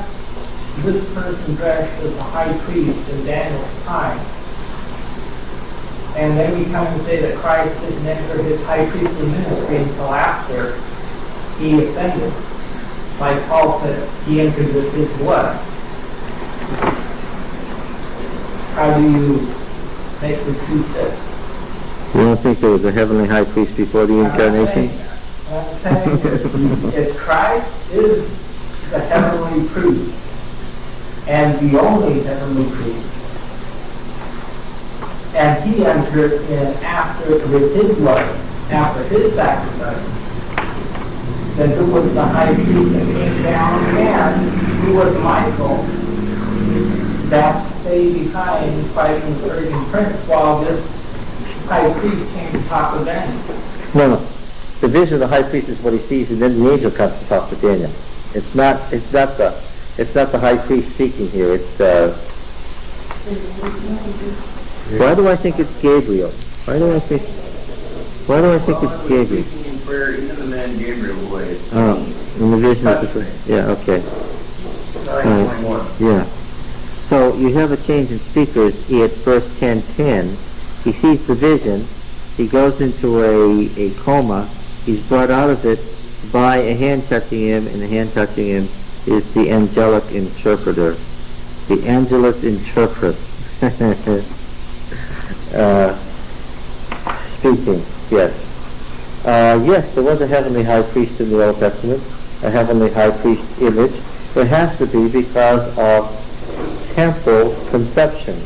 this person dressed as a high priest in Daniel's time, and then we come and say that Christ didn't enter his high priestly ministry until after he ascended. Like Paul said, he entered with his blood. How do you make the two fit? You don't think there was a heavenly high priest before the incarnation? What I'm saying is, if Christ is the heavenly priest, and the only heavenly priest, and he entered in after, with his blood, after his sacrifice, then who was the high priest that came down, and who was Michael that stayed behind fighting the urging prince while this high priest came to talk with Daniel? No. The vision of the high priest is what he sees, and then the angel comes to talk to Daniel. It's not the high priest speaking here. It's why do I think it's Gabriel? Why do I think it's Gabriel? Speaking in prayer, even the man Gabriel was. Oh, in the vision of the yeah, okay. 9:21. Yeah. So you have a change in speakers at verse 10:10. He sees the vision. He goes into a coma. He's brought out of it by a hand touching him, and the hand touching him is the angelic interpreter. The angelus interpret. Speaking, yes. Yes, there was a heavenly high priest in the Old Testament, a heavenly high priest image. There has to be because of temple conception.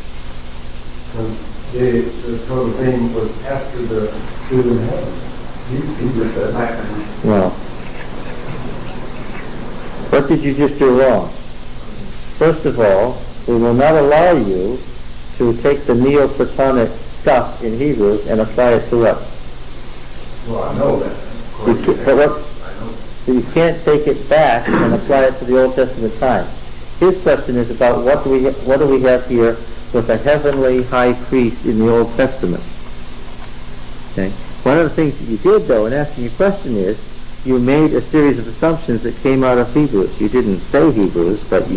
The sort of thing was after the two in heaven. He just said that. No. What did you just do wrong? First of all, we will not allow you to take the Neoplatonic stuff in Hebrews and apply it to us. Well, I know that. So you can't take it back and apply it to the Old Testament time. His question is about what do we have here with a heavenly high priest in the Old Testament. Okay. One of the things that you did, though, in asking your question is you made a series of assumptions that came out of Hebrews. You didn't say Hebrews, but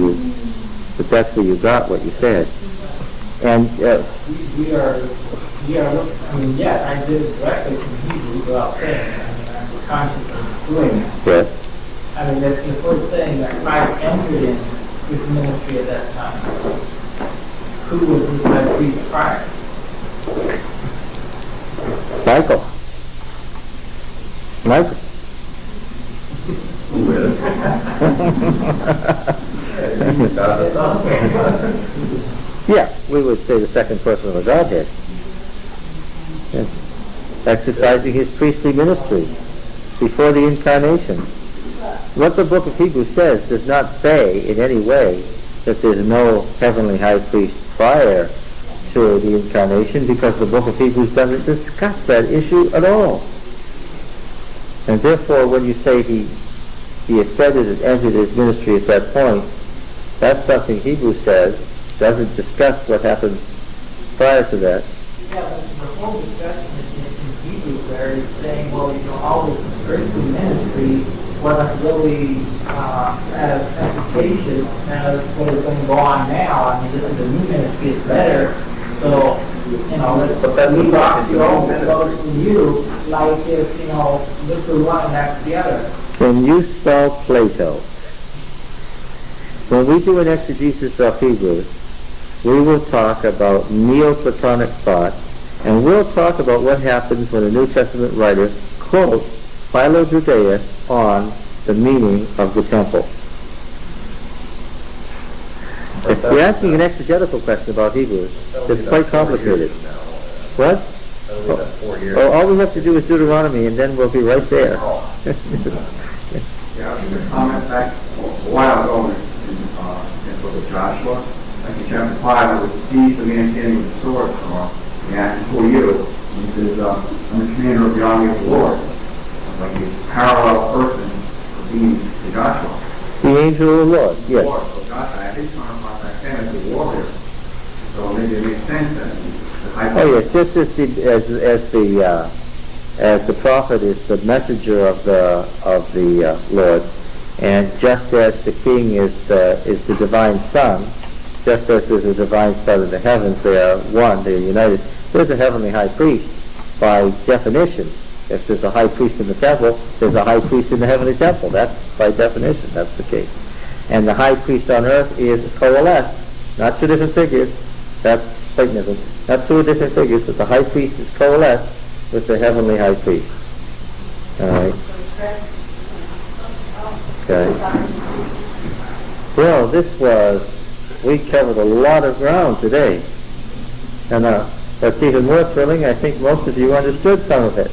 that's where you got what you said. And we are, I mean, yes, I did it directly from Hebrew without saying it. I mean, I'm conscious of doing it. yes. I mean, that's the first thing that Christ entered in his ministry at that time. Who was his high priest prior? Michael. Yeah, we would say the second person of the Godhead. Yes. Exercising his priestly ministry before the incarnation. What the book of Hebrews says does not say in any way that there's no heavenly high priest prior to the incarnation, because the book of Hebrews doesn't discuss that issue at all. And therefore, when you say he ascended and entered his ministry at that point, that's something Hebrews says, doesn't discuss what happened prior to that. Yeah, but the whole discussion in Hebrews there is saying, well, all this earthly ministry wasn't really as efficacious as what is going to go on now. I mean, this is the new ministry, it's better. So, let's leave off the old and go to you, like if, this is one and that's the other. When you spell Plato, when we do an exegesis of Hebrews, we will talk about Neoplatonic thought, and we'll talk about what happens when a New Testament writer quotes Philo-Judaeus on the meaning of the temple. If you're asking an exegetical question about Hebrews, it's quite complicated. What? All we have to do is Deuteronomy, and then we'll be right there. Yeah, I was going to comment back a while ago in the book of Joshua, like in chapter 5, I would seize the man standing with the sword and asked, who are you? And he says, I'm the commander of the army of the Lord. Like a parallel person being to Joshua. The angel of the Lord, yes. Lord. So Joshua, I did come across that man as a warrior. So maybe it makes sense that Oh yes, just as the as the prophet is the messenger of the Lord, and just as the king is the divine son, just as there's a divine son in the heavens, they are one, they are united. There's a heavenly high priest by definition. If there's a high priest in the temple, there's a high priest in the heavenly temple. That's by definition, that's the case. And the high priest on earth is coalesced, not two different figures. That's Platonism. Not two different figures, but the high priest is coalesced with the heavenly high priest. All right. Okay. Well, we covered a lot of ground today. And that's even more thrilling. I think most of you understood some of it.